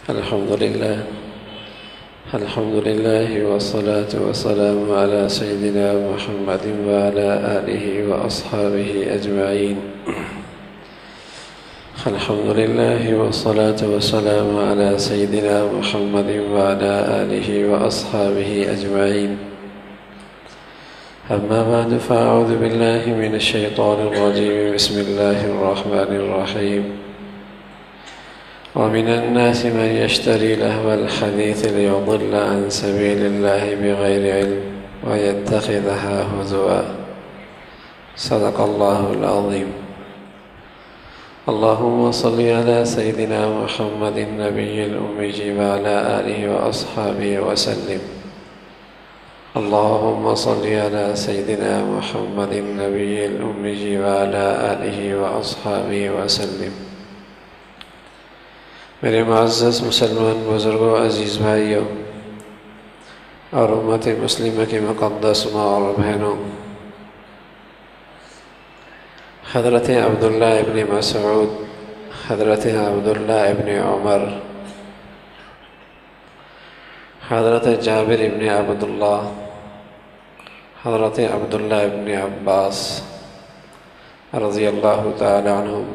الحمد لله والصلاة والسلام على سيدنا محمد وعلى آله وأصحابه أجمعين. الحمد لله والصلاة والسلام على سيدنا محمد وعلى آله وأصحابه أجمعين. أما بعد فأعوذ بالله من الشيطان الرجيم. بسم الله الرحمن الرحيم. ومن الناس من يشتري لهو الحديث ليضل عن سبيل الله بغير علم ويتخذها هزوا. صدق الله العظيم. اللهم صل على سيدنا محمد النبي الأمي وعلى آله وأصحابه وسلم. اللهم صل على سيدنا محمد النبي الأمي وعلى آله وأصحابه وسلم. میرے معزز مسلمان بزرگوں، عزیز بھائیوں اور امت مسلمہ کی مقدس ماں اور بہنوں، حضرت عبداللہ ابن مسعود، حضرت عبداللہ ابن عمر، حضرت جابر ابن عبداللہ، حضرت عبداللہ ابن عباس رضی اللہ تعالی عنہم،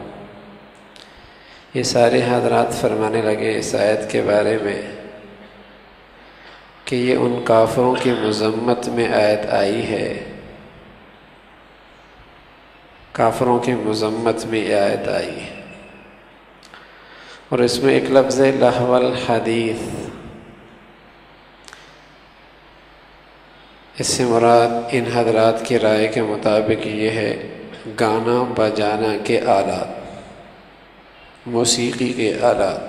یہ سارے حضرات فرمانے لگے اس آیت کے بارے میں کہ یہ ان کافروں کی مذمت میں آیت آئی ہے، کافروں کی مذمت میں آیت آئی ہے، اور اس میں ایک لفظ ہے لہو الحدیث. اس سے مراد ان حضرات کی رائے کے مطابق یہ ہے گانا بجانا کے آلات، موسیقی کے آلات.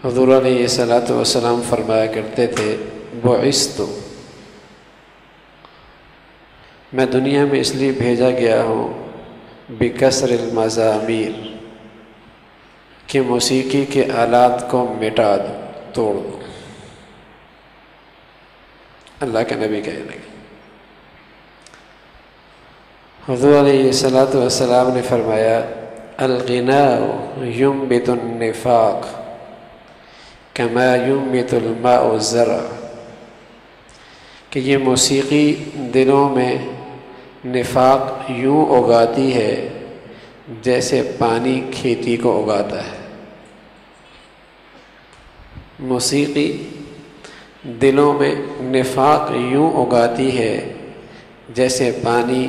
حضور علیہ الصلوۃ والسلام فرمایا کرتے تھے بعثت، میں دنیا میں اس لیے بھیجا گیا ہوں بکسر المزامیر، کہ موسیقی کے آلات کو مٹا دو، توڑ دو. اللہ کے نبی کہنے لگے. حضور علیہ الصلوۃ والسلام نے فرمایا الغناء ينبت النفاق كما ينبت الماء الزرع، کہ یہ موسیقی دلوں میں نفاق یوں اگاتی ہے جیسے پانی کھیتی کو اگاتا ہے. موسیقی دلوں میں نفاق یوں اگاتی ہے جیسے پانی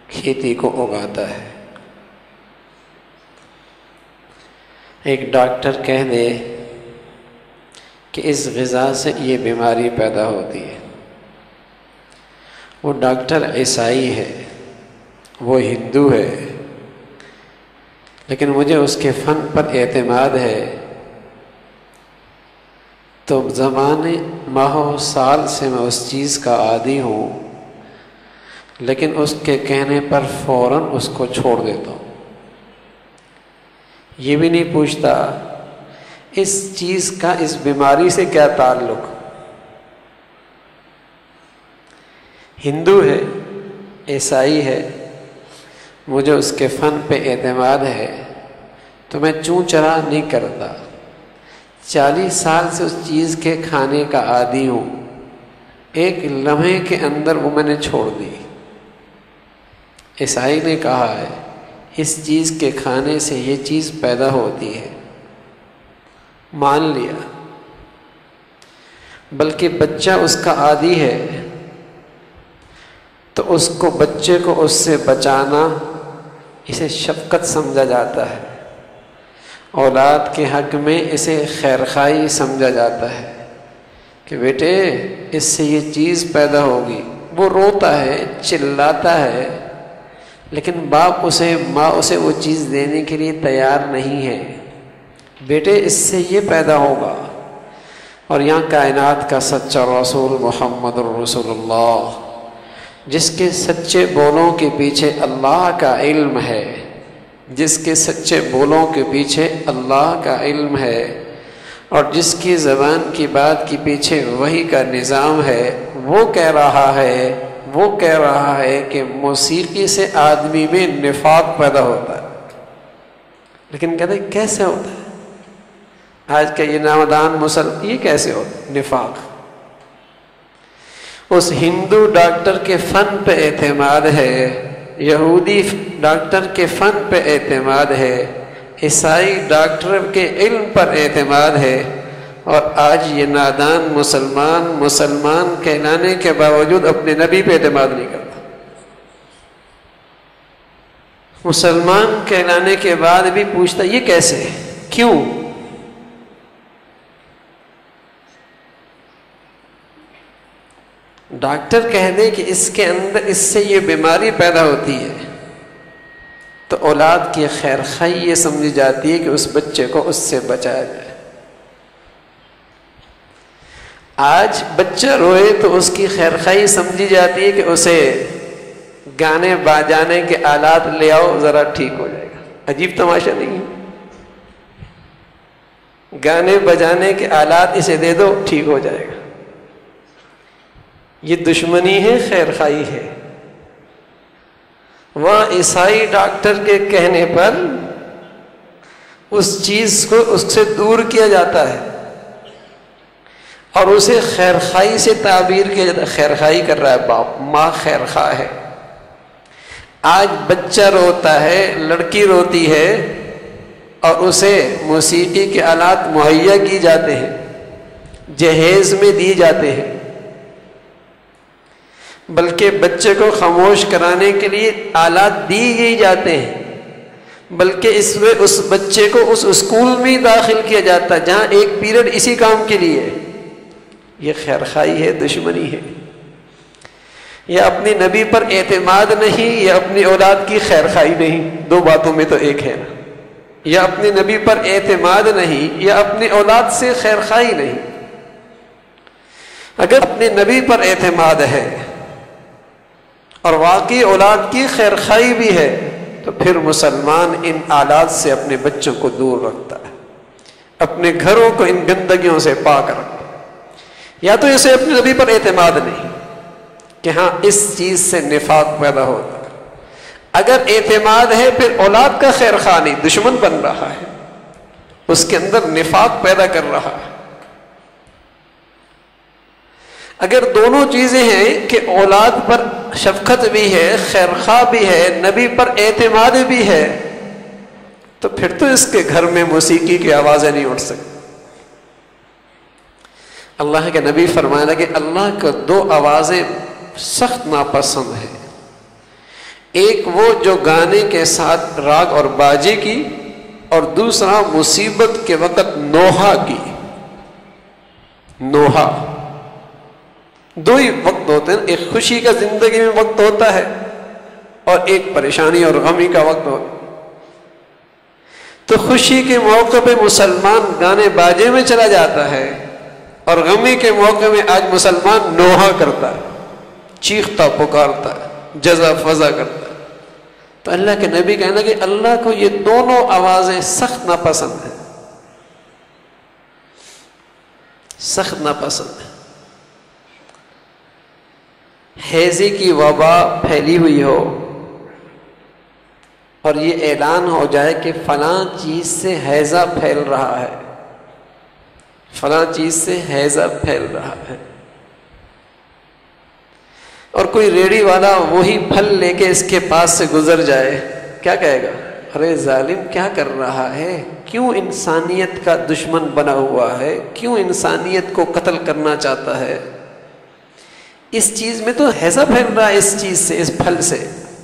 کھیتی کو اگاتا ہے. ایک ڈاکٹر کہہ دے کہ اس غذا سے یہ بیماری پیدا ہوتی ہے، وہ ڈاکٹر عیسائی ہے، وہ ہندو ہے، لیکن مجھے اس کے فن پر اعتماد ہے، تو زمانے ماہوں سال سے میں اس چیز کا عادی ہوں، لیکن اس کے کہنے پر فوراً اس کو چھوڑ دیتا ہوں. یہ بھی نہیں پوچھتا اس چیز کا اس بیماری سے کیا تعلق. ہندو ہے، عیسائی ہے، مجھے اس کے فن پہ اعتماد ہے، تو میں چوں چرا نہیں کرتا. 40 سال سے اس چیز کے کھانے کا عادی ہوں، ایک لمحے کے اندر وہ میں نے چھوڑ دی. عیسائی نے کہا ہے اس چیز کے کھانے سے یہ چیز پیدا ہوتی ہے، مان لیا. بلکہ بچہ اس کا عادی ہے تو اس کو بچے کو اس سے بچانا اسے شفقت سمجھا جاتا ہے، اولاد کے حق میں اسے خیرخواہی سمجھا جاتا ہے کہ بیٹے اس سے یہ چیز پیدا ہوگی. وہ روتا ہے، چلاتا ہے، لیکن باپ اسے، ماں اسے وہ چیز دینے کے لیے تیار نہیں ہے. بیٹے اس سے یہ پیدا ہوگا. اور یہاں کائنات کا سچا رسول محمد الرسول اللہ، جس کے سچے بولوں کے پیچھے اللہ کا علم ہے، جس کے سچے بولوں کے پیچھے اللہ کا علم ہے، اور جس کی زبان کی بات کے پیچھے وحی کا نظام ہے، وہ کہہ رہا ہے کہ موسیقی سے آدمی میں نفاق پیدا ہوتا ہے. لیکن کہتے ہیں کیسے ہوتا ہے آج کا یہ نادان مسلمان، یہ کیسے ہوتا ہے؟ نفاق۔ اس ہندو ڈاکٹر کے فن پہ اعتماد ہے، یہودی ڈاکٹر کے فن پہ اعتماد ہے، عیسائی ڈاکٹر کے علم پر اعتماد ہے، اور آج یہ نادان مسلمان کہلانے کے باوجود اپنے نبی پہ اعتماد نہیں کرتا۔ مسلمان کہلانے کے بعد بھی پوچھتا یہ کیسے، کیوں؟ ڈاکٹر کہہ دے کہ اس کے اندر اس سے یہ بیماری پیدا ہوتی ہے تو اولاد کی خیر خواہی یہ سمجھی جاتی ہے کہ اس بچے کو اس سے بچایا جائے۔ آج بچہ روئے تو اس کی خیر خواہی سمجھی جاتی ہے کہ اسے گانے بجانے کے آلات لے آؤ ذرا ٹھیک ہو جائے گا۔ عجیب تماشا نہیں ہے؟ گانے بجانے کے آلات اسے دے دو ٹھیک ہو جائے گا۔ یہ دشمنی ہے، خیر خواہی ہے۔ وہاں عیسائی ڈاکٹر کے کہنے پر اس چیز کو اس سے دور کیا جاتا ہے اور اسے خیر خواہی سے تعبیر کیا جاتا ہے۔ خیر خواہی کر رہا ہے باپ، ماں خیر خواہ ہے۔ آج بچہ روتا ہے، لڑکی روتی ہے اور اسے موسیقی کے آلات مہیا کی جاتے ہیں، جہیز میں دی جاتے ہیں، بلکہ بچے کو خاموش کرانے کے لیے آلات دی جاتے ہیں، بلکہ اس بچے کو اس اسکول میں داخل کیا جاتا ہے جہاں ایک پیریڈ اسی کام کے لیے ہے۔ یہ خیر خواہی ہے، دشمنی ہے۔ یہ اپنی نبی پر اعتماد نہیں، یہ اپنی اولاد کی خیر خواہی نہیں، دو باتوں میں تو ایک ہے نا۔ یا اپنی نبی پر اعتماد نہیں، یا اپنی اولاد سے خیر خواہی نہیں۔ اگر اپنے نبی پر اعتماد ہے اور واقعی اولاد کی خیر خواہی بھی ہے تو پھر مسلمان ان آلات سے اپنے بچوں کو دور رکھتا ہے، اپنے گھروں کو ان گندگیوں سے پاک رکھتا ہے۔ یا تو اسے اپنے نبی پر اعتماد نہیں کہ ہاں اس چیز سے نفاق پیدا ہوتا ہے، اگر اعتماد ہے پھر اولاد کا خیر خواہ نہیں، دشمن بن رہا ہے، اس کے اندر نفاق پیدا کر رہا ہے۔ اگر دونوں چیزیں ہیں کہ اولاد پر شفقت بھی ہے، خیر خواہ بھی ہے، نبی پر اعتماد بھی ہے، تو پھر تو اس کے گھر میں موسیقی کی آوازیں نہیں اٹھ سکتی۔ اللہ کے نبی فرمایا کہ اللہ کو دو آوازیں سخت ناپسند ہیں، ایک وہ جو گانے کے ساتھ راگ اور باجے کی، اور دوسرا مصیبت کے وقت نوحہ کی۔ نوحہ دو ہی وقت ہوتے ہیں، ایک خوشی کا زندگی میں وقت ہوتا ہے اور ایک پریشانی اور غمی کا وقت ہوتا ہے۔ تو خوشی کے موقع پہ مسلمان گانے باجے میں چلا جاتا ہے اور غمی کے موقع میں آج مسلمان نوحہ کرتا ہے، چیختا پکارتا ہے، جزا فضا کرتا ہے۔ تو اللہ کے نبی کہنا کہ اللہ کو یہ دونوں آوازیں سخت ناپسند ہیں، سخت ناپسند ہیں۔ ہیضے کی وبا پھیلی ہوئی ہو اور یہ اعلان ہو جائے کہ فلاں چیز سے ہیضہ پھیل رہا ہے، فلاں چیز سے ہیضہ پھیل رہا ہے، اور کوئی ریڑھی والا وہی پھل لے کے اس کے پاس سے گزر جائے، کیا کہے گا؟ ارے ظالم کیا کر رہا ہے؟ کیوں انسانیت کا دشمن بنا ہوا ہے؟ کیوں انسانیت کو قتل کرنا چاہتا ہے؟ اس چیز میں تو ہیضہ پھیل رہا ہے، اس چیز سے، اس پھل سے،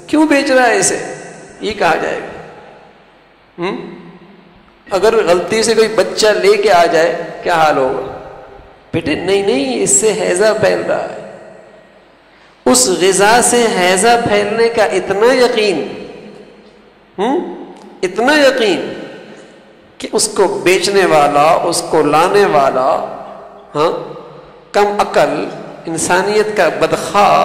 کیوں بیچ رہا ہے اسے؟ یہ کہا جائے گا۔ اگر غلطی سے کوئی بچہ لے کے آ جائے کیا حال ہوگا؟ بیٹے نہیں اس سے ہیضہ پھیل رہا ہے۔ اس غذا سے ہیضہ پھیلنے کا اتنا یقین کہ اس کو بیچنے والا، اس کو لانے والا کم عقل، انسانیت کا بدخواہ،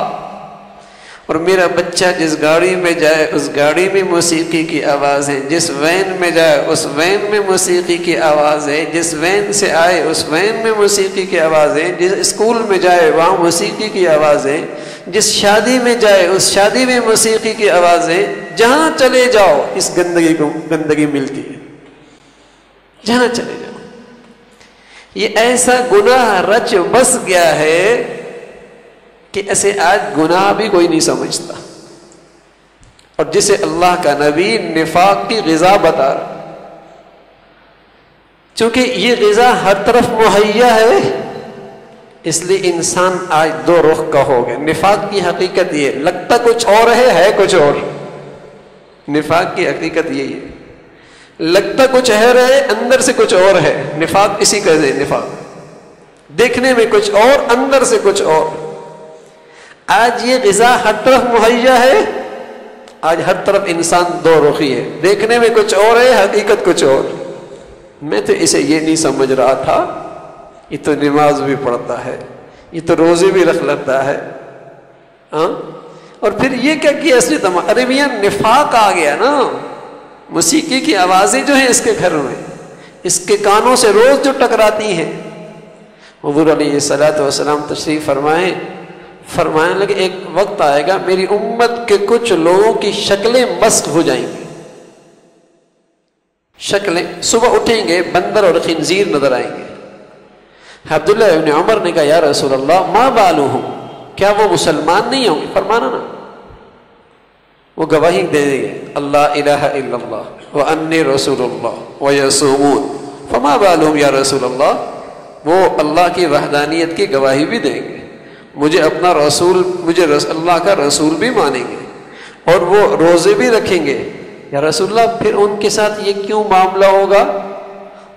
اور میرا بچہ جس گاڑی میں جائے اس گاڑی میں موسیقی کی آوازیں، جس وین میں جائے اس وین میں موسیقی کی آوازیں، جس وین سے آئے اس وین میں موسیقی کی آوازیں، جس اسکول میں جائے وہاں موسیقی کی آوازیں، جس شادی میں جائے اس شادی میں موسیقی کی آوازیں، جہاں چلے جاؤ اس گندگی ملتی ہے۔ جہاں چلے جاؤ. یہ ایسا گناہ رچ بس گیا ہے کہ ایسے آج گناہ بھی کوئی نہیں سمجھتا. اور جسے اللہ کا نبی نفاق کی غذا بتا رہا، چونکہ یہ غذا ہر طرف مہیا ہے، اس لیے انسان آج دو رخ کا ہو گیا. نفاق کی حقیقت یہ لگتا کچھ اور ہے کچھ اور. نفاق کی حقیقت یہی ہے، لگتا کچھ ہے اندر سے کچھ اور ہے. نفاق اسی کا ہے. نفاق دیکھنے میں کچھ اور، اندر سے کچھ اور. آج یہ غذا ہر طرف مہیا ہے، آج ہر طرف انسان دو رخی ہے. دیکھنے میں کچھ اور ہے، حقیقت کچھ اور. میں تو اسے یہ نہیں سمجھ رہا تھا، یہ تو نماز بھی پڑھتا ہے، یہ تو روزے بھی رکھ لیتا ہے. ہاں، اور پھر یہ کیا کیا اس نے ارے میاں نفاق آ گیا نا. موسیقی کی آوازیں جو ہیں اس کے گھر میں، اس کے کانوں سے روز جو ٹکراتی ہیں. حضور علیہ الصلوۃ والسلام تشریف فرمانے لگے ایک وقت آئے گا میری امت کے کچھ لوگوں کی شکلیں مسخ ہو جائیں گی. شکلیں، صبح اٹھیں گے بندر اور خنزیر نظر آئیں گے. عبداللہ ابن عمر نے کہا یا رسول اللہ ما بالوہم، کیا وہ مسلمان نہیں ہوں گے؟ فرمانا نا، وہ گواہی دے دیں گے اللہ الہ الا اللہ وانی رسول اللہ ویصومون، فما بالوہم یا رسول اللہ، وہ اللہ کی وحدانیت کی گواہی بھی دیں گے، مجھے اپنا رسول، مجھے اللہ کا رسول بھی مانیں گے، اور وہ روزے بھی رکھیں گے. یا رسول اللہ پھر ان کے ساتھ یہ کیوں معاملہ ہوگا؟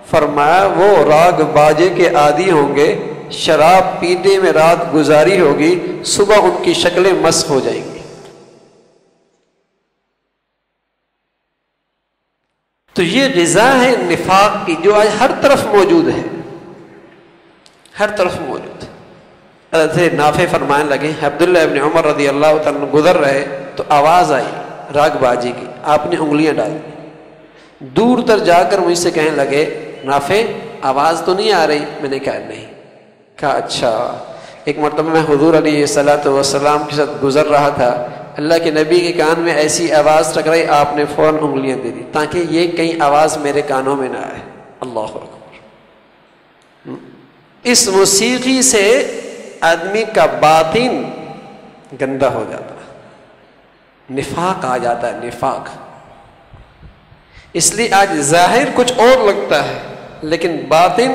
فرمایا وہ راگ باجے کے عادی ہوں گے، شراب پینے میں رات گزاری ہوگی، صبح ان کی شکلیں مسخ ہو جائیں گی. تو یہ غذا ہے نفاق کی جو آج ہر طرف موجود ہے، ہر طرف موجود ہے. حضرت نافع فرمانے لگے عبداللہ ابن عمر رضی اللہ تعالیٰ گزر رہے تو آواز آئی راگ بازی کی، آپ نے انگلیاں ڈال دی. دور تر جا کر مجھ سے کہنے لگے نافع آواز تو نہیں آ رہی؟ میں نے کہا نہیں. کہا اچھا. ایک مرتبہ میں حضور علیہ الصلوۃ والسلام کے ساتھ گزر رہا تھا، اللہ کے نبی کے کان میں ایسی آواز ٹکرائی، آپ نے فوراً انگلیاں دے دی تاکہ یہ کہیں آواز میرے کانوں میں نہ آئے. اللہ اکبر. اس موسیقی سے آدمی کا باطن گندا ہو جاتا ہے، نفاق آ جاتا ہے. نفاق اس لیے آج ظاہر کچھ اور لگتا ہے لیکن باطن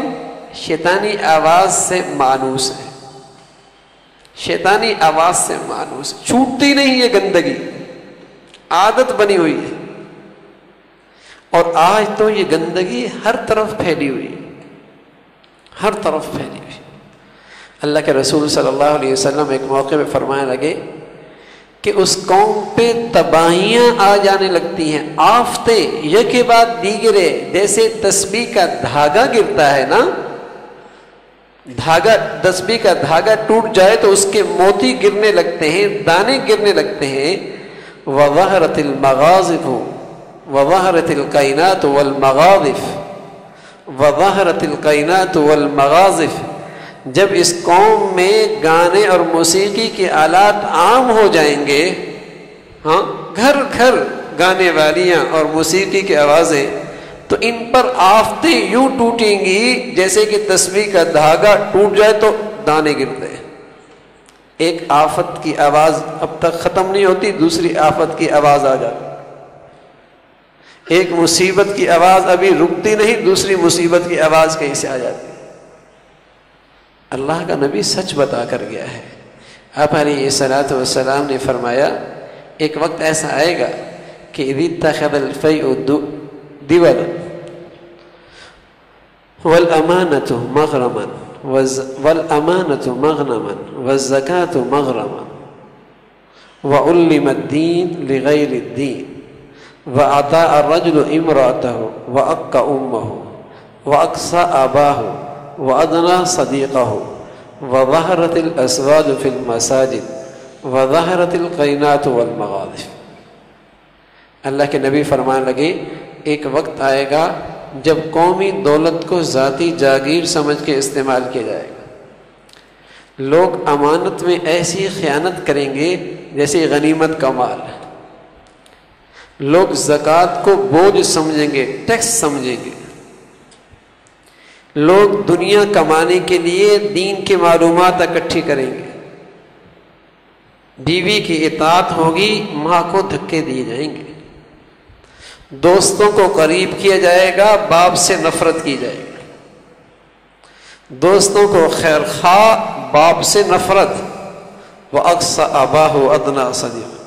شیطانی آواز سے مانوس ہے، شیطانی آواز سے مانوس، چھوٹتی نہیں یہ گندگی، عادت بنی ہوئی ہے. اور آج تو یہ گندگی ہر طرف پھیلی ہوئی ہے، ہر طرف پھیلی ہوئی. اللہ کے رسول صلی اللہ علیہ وسلم ایک موقع پہ فرمانے لگے کہ اس قوم پہ تباہیاں آ جانے لگتی ہیں، آفتیں یک کے بعد دیگرے، جیسے تسبیح کا دھاگا گرتا ہے نا، دھاگا، تسبیح کا دھاگا ٹوٹ جائے تو اس کے موتی گرنے لگتے ہیں، دانے گرنے لگتے ہیں. وظہرت المغاظف وظہرت القینات والمغاظف، وظہرت القینات والمغاظف. جب اس قوم میں گانے اور موسیقی کے آلات عام ہو جائیں گے، ہاں گھر گھر گانے والیاں اور موسیقی کی آوازیں، تو ان پر آفتیں یوں ٹوٹیں گی جیسے کہ تسبیح کا دھاگا ٹوٹ جائے تو دانے گرتے ہیں. ایک آفت کی آواز اب تک ختم نہیں ہوتی، دوسری آفت کی آواز آ جاتی. ایک مصیبت کی آواز ابھی رکتی نہیں، دوسری مصیبت کی آواز کہیں سے آ جاتی. اللہ کا نبی سچ بتا کر گیا ہے. آپ علیہ الصلوۃ والسلام نے فرمایا ایک وقت ایسا آئے گا کہ اذ اتخذ الفیء دولا والامانۃ مغرما والامانۃ مغنما والزکاۃ مغرما وعلم الدین لغیر الدین واطاع الرجل امرأته واق امه واقصى اباه وَأَدْنَى صَدِيقَهُ وَظَهَرَتِ الْأَسْوَادُ فِي الْمَسَاجِدِ وَظَهَرَتِ الْقَيْنَاتُ وَالْمَغَاظِفُ. اللہ کے نبی فرمانے لگے ایک وقت آئے گا جب قومی دولت کو ذاتی جاگیر سمجھ کے استعمال کیا جائے گا. لوگ امانت میں ایسی خیانت کریں گے جیسے غنیمت کا مال. لوگ زکوٰۃ کو بوجھ سمجھیں گے، ٹیکس سمجھیں گے. لوگ دنیا کمانے کے لیے دین کی معلومات اکٹھی کریں گے، بیوی کی اطاعت ہوگی، ماں کو دھکے دیے جائیں گے، دوستوں کو قریب کیا جائے گا، باپ سے نفرت کی جائے گی، دوستوں کو خیر خواہ، باپ سے نفرت، وَأَقْصَى أَبَاهُ أَدْنَى صَدِيقًا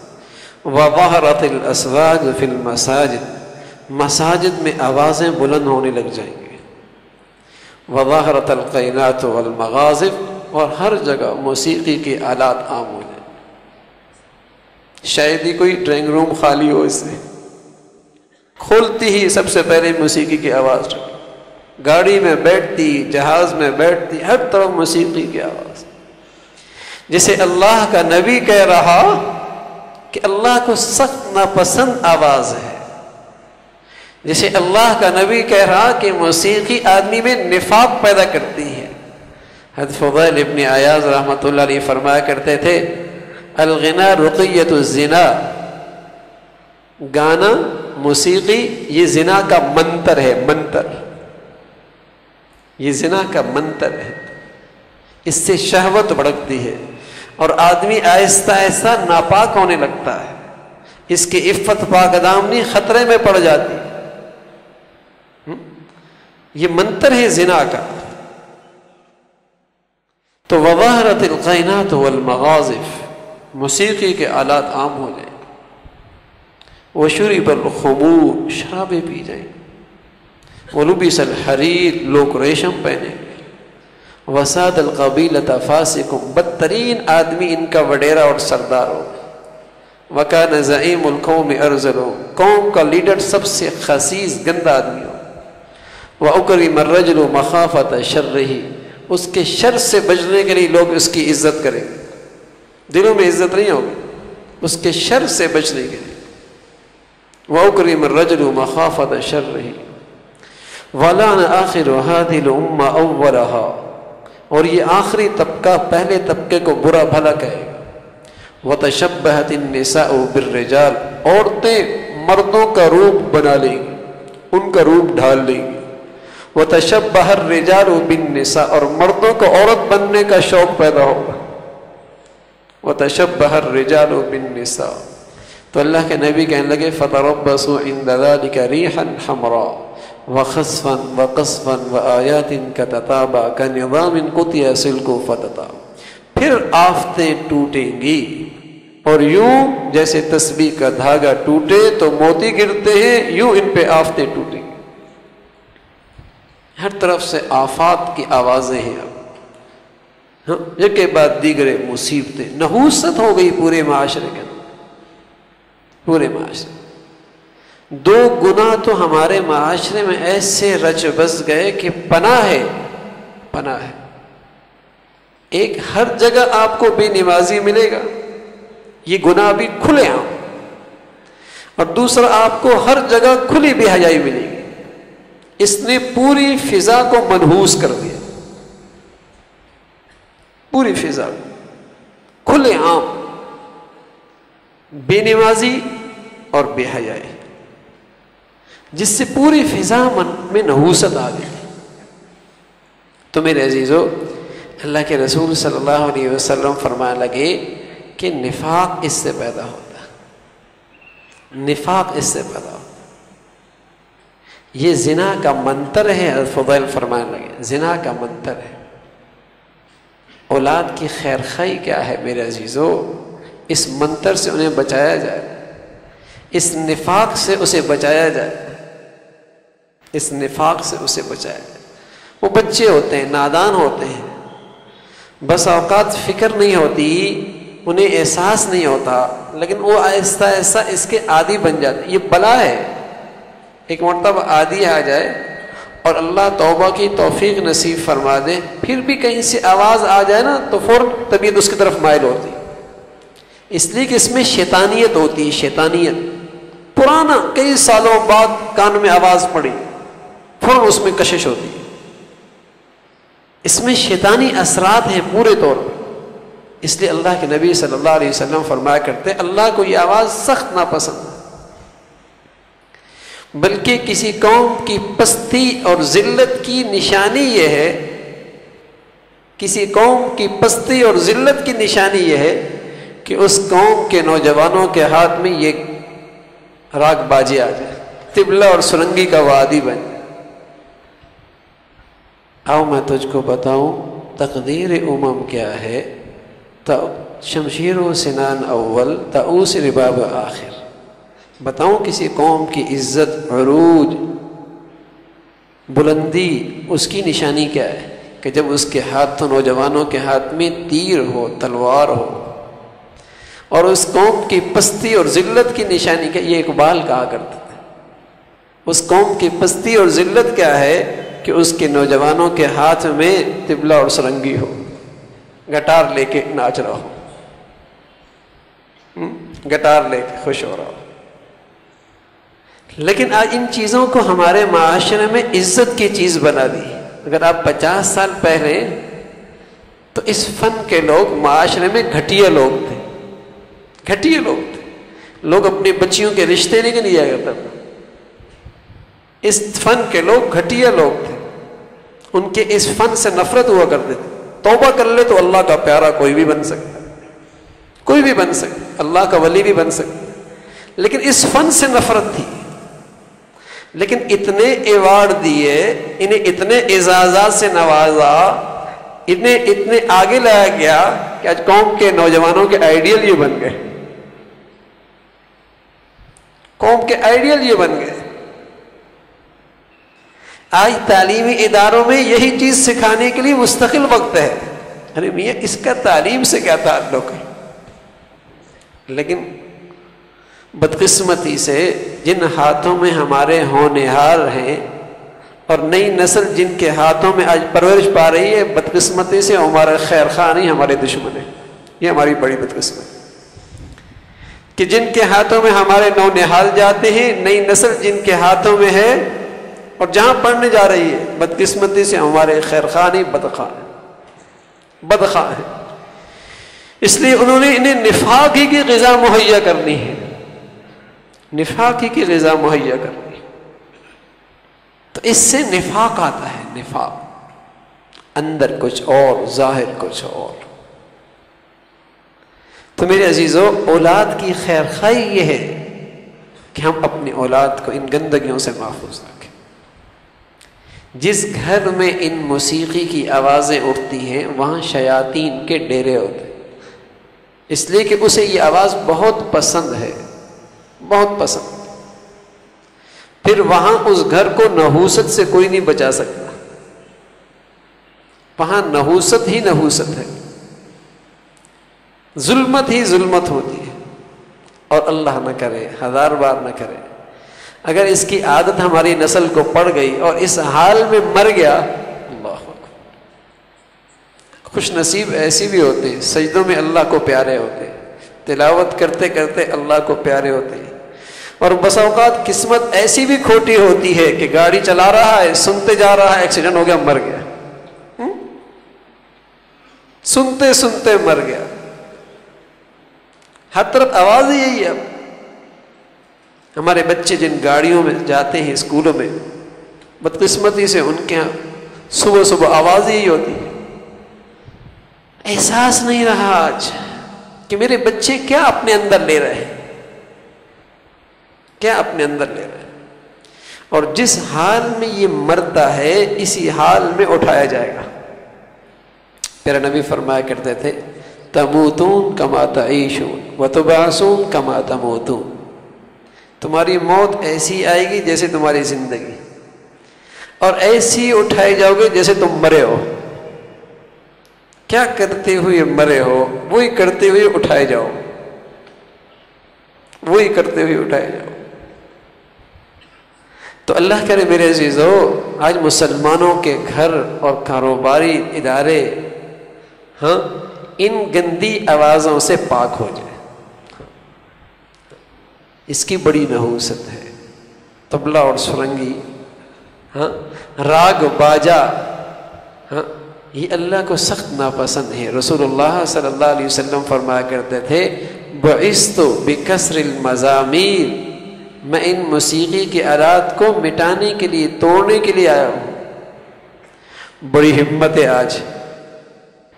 وَظَهَرَتِ الْأَصْوَاتُ فِي الْمَسَاجِدِ، مساجد میں آوازیں بلند ہونے لگ جائیں گے، وَظَهَرَتِ الْقَيْنَاتُ وَالْمَغَازِفُ، اور ہر جگہ موسیقی کے آلات عام ہو جائیں، شاید ہی کوئی ڈرائنگ روم خالی ہو، اس سے کھولتی ہی سب سے پہلے موسیقی کی آواز، گاڑی میں بیٹھتی، جہاز میں بیٹھتی، ہر طرف موسیقی کی آواز، جسے اللہ کا نبی کہہ رہا کہ اللہ کو سخت ناپسند آواز ہے، جسے اللہ کا نبی کہہ رہا کہ موسیقی آدمی میں نفاق پیدا کرتی ہے۔ حضرت فضیل ابن عیاض رحمۃ اللہ علیہ فرمایا کرتے تھے، الغنا رقیۃ الزنا، گانا، موسیقی یہ زنا کا منتر ہے، منتر، یہ زنا کا منتر ہے، اس سے شہوت بھڑکتی ہے اور آدمی آہستہ آہستہ ناپاک ہونے لگتا ہے، اس کی عفت پاک دامنی خطرے میں پڑ جاتی ہے، یہ منتر ہے زنا کا۔ تو وظہرت القینات والمغازف، موسیقی کے آلات عام ہو جائیں، وشرب الخمور، شرابیں پی جائیں، ولبس الحریر، لوگ ریشم پہنیں گے، وساد القبیلۃ فاسق، بدترین آدمی ان کا وڈیرا اور سردار ہو، وکان زعیم القوم ارذل، قوم کا لیڈر سب سے خسیس گندا آدمی ہو، وَأُكْرِمَ الرَّجُلُ مَخَافَةَ شَرِّهِ، اس کے شر سے بچنے کے لیے لوگ اس کی عزت کریں گے، دلوں میں عزت نہیں ہوگی، اس کے شر سے بچنے کے لیے، وَأُكْرِمَ الرَّجُلُ مَخَافَةَ شَرِّهِ وَلَعَنَ آخِرُ هَذِهِ الْأُمَّةِ أَوَّلَهَا، اور یہ آخری طبقہ پہلے طبقے کو برا بھلا کہے گا، وَتَشَبَّهَتِ النِّسَاءُ بِالرِّجَالِ، عورتیں مردوں کا روپ بنا لیں گی، ان کا روپ ڈھال لیں گی، وَتَشَبَّهَ الرِّجَالُ بِالنِّسَاءِ، اور مردوں کو عورت بننے کا شوق پیدا ہوگا، وَتَشَبَّهَ الرِّجَالُ بِالنِّسَاءِ، تو اللہ کے نبی کہنے لگے فَتَرَبَّصُوا عِنْدَ ذَلِكَ رِيحًا حَمْرَاء وَخَسْفًا وَقَصْفًا وَآيَاتٍ كَتَتَابَعَ كَنِظَامٍ قُطِعَ سِلْكُهُ فَتَتَابَعَ، پھر آفتیں ٹوٹیں گی، اور یوں جیسے تسبیح کا دھاگا ٹوٹے تو موتی گرتے ہیں، یوں ان پہ آفتیں ٹوٹیں گی، ہر طرف سے آفات کی آوازیں ہیں، اب ایک کے بعد دیگرے مصیبتیں، نحوست ہو گئی پورے معاشرے کے اندر، پورے معاشرے، دو گناہ تو ہمارے معاشرے میں ایسے رچ بس گئے کہ پناہ ہے، پناہ ہے، ایک ہر جگہ آپ کو بے نمازی ملے گا، یہ گناہ بھی کھلے عام، اور دوسرا آپ کو ہر جگہ کھلی بے حیائی ملے گی، اس نے پوری فضا کو منحوس کر دیا، پوری فضا کھلے عام بے نمازی اور بے حیائی، جس سے پوری فضا میں نحوست آ گئی۔ تو میرے عزیزو، اللہ کے رسول صلی اللہ علیہ وسلم فرمانے لگے کہ نفاق اس سے پیدا ہوتا ہے، نفاق اس سے پیدا ہوتا ہے، یہ زنا کا منتر ہے، فضیل فرمانے لگے زنا کا منتر ہے۔ اولاد کی خیر خواہی کیا ہے میرے عزیزو؟ اس منتر سے انہیں بچایا جائے، اس نفاق سے اسے بچایا جائے، اس نفاق سے اسے بچایا جائے۔ وہ بچے ہوتے ہیں، نادان ہوتے ہیں، بس اوقات فکر نہیں ہوتی، انہیں احساس نہیں ہوتا، لیکن وہ آہستہ آہستہ اس کے عادی بن جاتے۔ یہ بلا ہے، ایک مرتبہ عادی آ جائے اور اللہ توبہ کی توفیق نصیب فرما دے، پھر بھی کہیں سے آواز آ جائے نا تو فوراً طبیعت اس کی طرف مائل ہوتی، اس لیے کہ اس میں شیطانیت ہوتی ہے، شیطانیت، پرانا کئی سالوں بعد کان میں آواز پڑی، فوراً اس میں کشش ہوتی ہے، اس میں شیطانی اثرات ہیں پورے طور پر۔ اس لیے اللہ کے نبی صلی اللہ علیہ وسلم فرمایا کرتے اللہ کو یہ آواز سخت ناپسند ہے۔ بلکہ کسی قوم کی پستی اور ذلت کی نشانی یہ ہے، کسی قوم کی پستی اور ذلت کی نشانی یہ ہے کہ اس قوم کے نوجوانوں کے ہاتھ میں یہ راگ بازی آ جائے، طبلہ اور سرنگی کا وادی بن جائے۔ آؤ میں تجھ کو بتاؤں تقدیر امم کیا ہے، شمشیر و سنان اول تاؤس رباب آخر۔ بتاؤں کسی قوم کی عزت، عروج، بلندی، اس کی نشانی کیا ہے کہ جب اس کے ہاتھوں، نوجوانوں کے ہاتھ میں تیر ہو، تلوار ہو۔ اور اس قوم کی پستی اور ذلت کی نشانی کیا، یہ اقبال کہا کرتا تھا، اس قوم کی پستی اور ذلت کیا ہے کہ اس کے نوجوانوں کے ہاتھ میں طبلہ اور سرنگی ہو، گٹار لے کے ناچ رہا ہو، گٹار لے کے خوش ہو رہا ہو۔ لیکن آج ان چیزوں کو ہمارے معاشرے میں عزت کی چیز بنا دی۔ اگر آپ 50 سال پہلے تو اس فن کے لوگ معاشرے میں گھٹیا لوگ تھے، گھٹیا لوگ تھے، لوگ اپنی بچیوں کے رشتے نہیں لیا کرتا تھا، اس فن کے لوگ گھٹیا لوگ تھے، ان کے اس فن سے نفرت ہوا کرتے تھے۔ توبہ کر لے تو اللہ کا پیارا کوئی بھی بن سکتا، کوئی بھی بن سکتا، اللہ کا ولی بھی بن سکتا، لیکن اس فن سے نفرت تھی۔ لیکن اتنے ایوارڈ دیے، انہیں اتنے اعزازات سے نوازا، انہیں اتنے آگے لایا گیا کہ آج قوم کے نوجوانوں کے آئیڈیل یہ بن گئے، قوم کے آئیڈیل یہ بن گئے۔ آج تعلیمی اداروں میں یہی چیز سکھانے کے لیے مستقل وقت ہے۔ ارے میاں اس کا تعلیم سے کیا تعلق ہے؟ لیکن بدقسمتی سے جن ہاتھوں میں ہمارے ہونہار ہیں اور نئی نسل جن کے ہاتھوں میں آج پرورش پا رہی ہے، بدقسمتی سے ہمارے خیر خواہ نہیں، ہمارے دشمن ہیں۔ یہ ہماری بڑی بدقسمت کہ جن کے ہاتھوں میں ہمارے نونہال جاتے ہیں، نئی نسل جن کے ہاتھوں میں ہے اور جہاں پڑھنے جا رہی ہے، بدقسمتی سے ہمارے خیر خواہ نہیں، بدخواہ ہیں، بدخواہ ہیں۔ اس لیے انہوں نے انہیں نفاق ہی کی غذا مہیا کرنی ہے، نفاق ہی کی غذا مہیا کرنی ہے۔ تو اس سے نفاق آتا ہے، نفاق، اندر کچھ اور ظاہر کچھ اور۔ تو میرے عزیزو، اولاد کی خیر خواہی یہ ہے کہ ہم اپنی اولاد کو ان گندگیوں سے محفوظ رکھیں۔ جس گھر میں ان موسیقی کی آوازیں اٹھتی ہیں وہاں شیاطین کے ڈیرے ہوتے ہیں، اس لیے کہ اسے یہ آواز بہت پسند ہے، بہت پسند۔ پھر وہاں اس گھر کو نحوست سے کوئی نہیں بچا سکتا، وہاں نحوست ہی نحوست ہے، ظلمت ہی ظلمت ہوتی ہے۔ اور اللہ نہ کرے، ہزار بار نہ کرے، اگر اس کی عادت ہماری نسل کو پڑ گئی اور اس حال میں مر گیا، اللہ اکبر۔ خوش نصیب ایسی بھی ہوتے ہیں، سجدوں میں اللہ کو پیارے ہوتے ہیں، تلاوت کرتے کرتے اللہ کو پیارے ہوتے ہیں، اور بس اوقات قسمت ایسی بھی کھوٹی ہوتی ہے کہ گاڑی چلا رہا ہے، سنتے جا رہا ہے، ایکسیڈنٹ ہو گیا، مر گیا، سنتے سنتے مر گیا۔ ہر طرف آواز ہی یہی ہے۔ اب ہمارے بچے جن گاڑیوں میں جاتے ہیں اسکولوں میں، بدقسمتی سے ان کے یہاں صبح صبح آواز ہی ہوتی ہے۔ احساس نہیں رہا آج کہ میرے بچے کیا اپنے اندر لے رہے ہیں، کیا اپنے اندر لے رہے ہیں، اور جس حال میں یہ مرتا ہے اسی حال میں اٹھایا جائے گا۔ پیارا نبی فرمایا کرتے تھے، تموتون کما تعیشون وتبعثون کما تموتون۔ تمہاری موت ایسی آئے گی جیسے تمہاری زندگی، اور ایسی اٹھائے جاؤ گے جیسے تم مرے ہو۔ کیا کرتے ہوئے مرے ہو وہی کرتے ہوئے اٹھائے جاؤ، وہی کرتے ہوئے اٹھائے جاؤ۔ تو اللہ کرے میرے عزیزو، آج مسلمانوں کے گھر اور کاروباری ادارے ان گندی آوازوں سے پاک ہو جائے۔ اس کی بڑی نحوست ہے، طبلہ اور سرنگی، راگ باجا، یہ اللہ کو سخت ناپسند ہے۔ رسول اللہ صلی اللہ علیہ وسلم فرمایا کرتے تھے، بعثت بکسر المزامیر میں ان موسیقی کے آلات کو مٹانے کے لیے، توڑنے کے لیے آیا ہوں۔ بڑی ہمت ہے آج،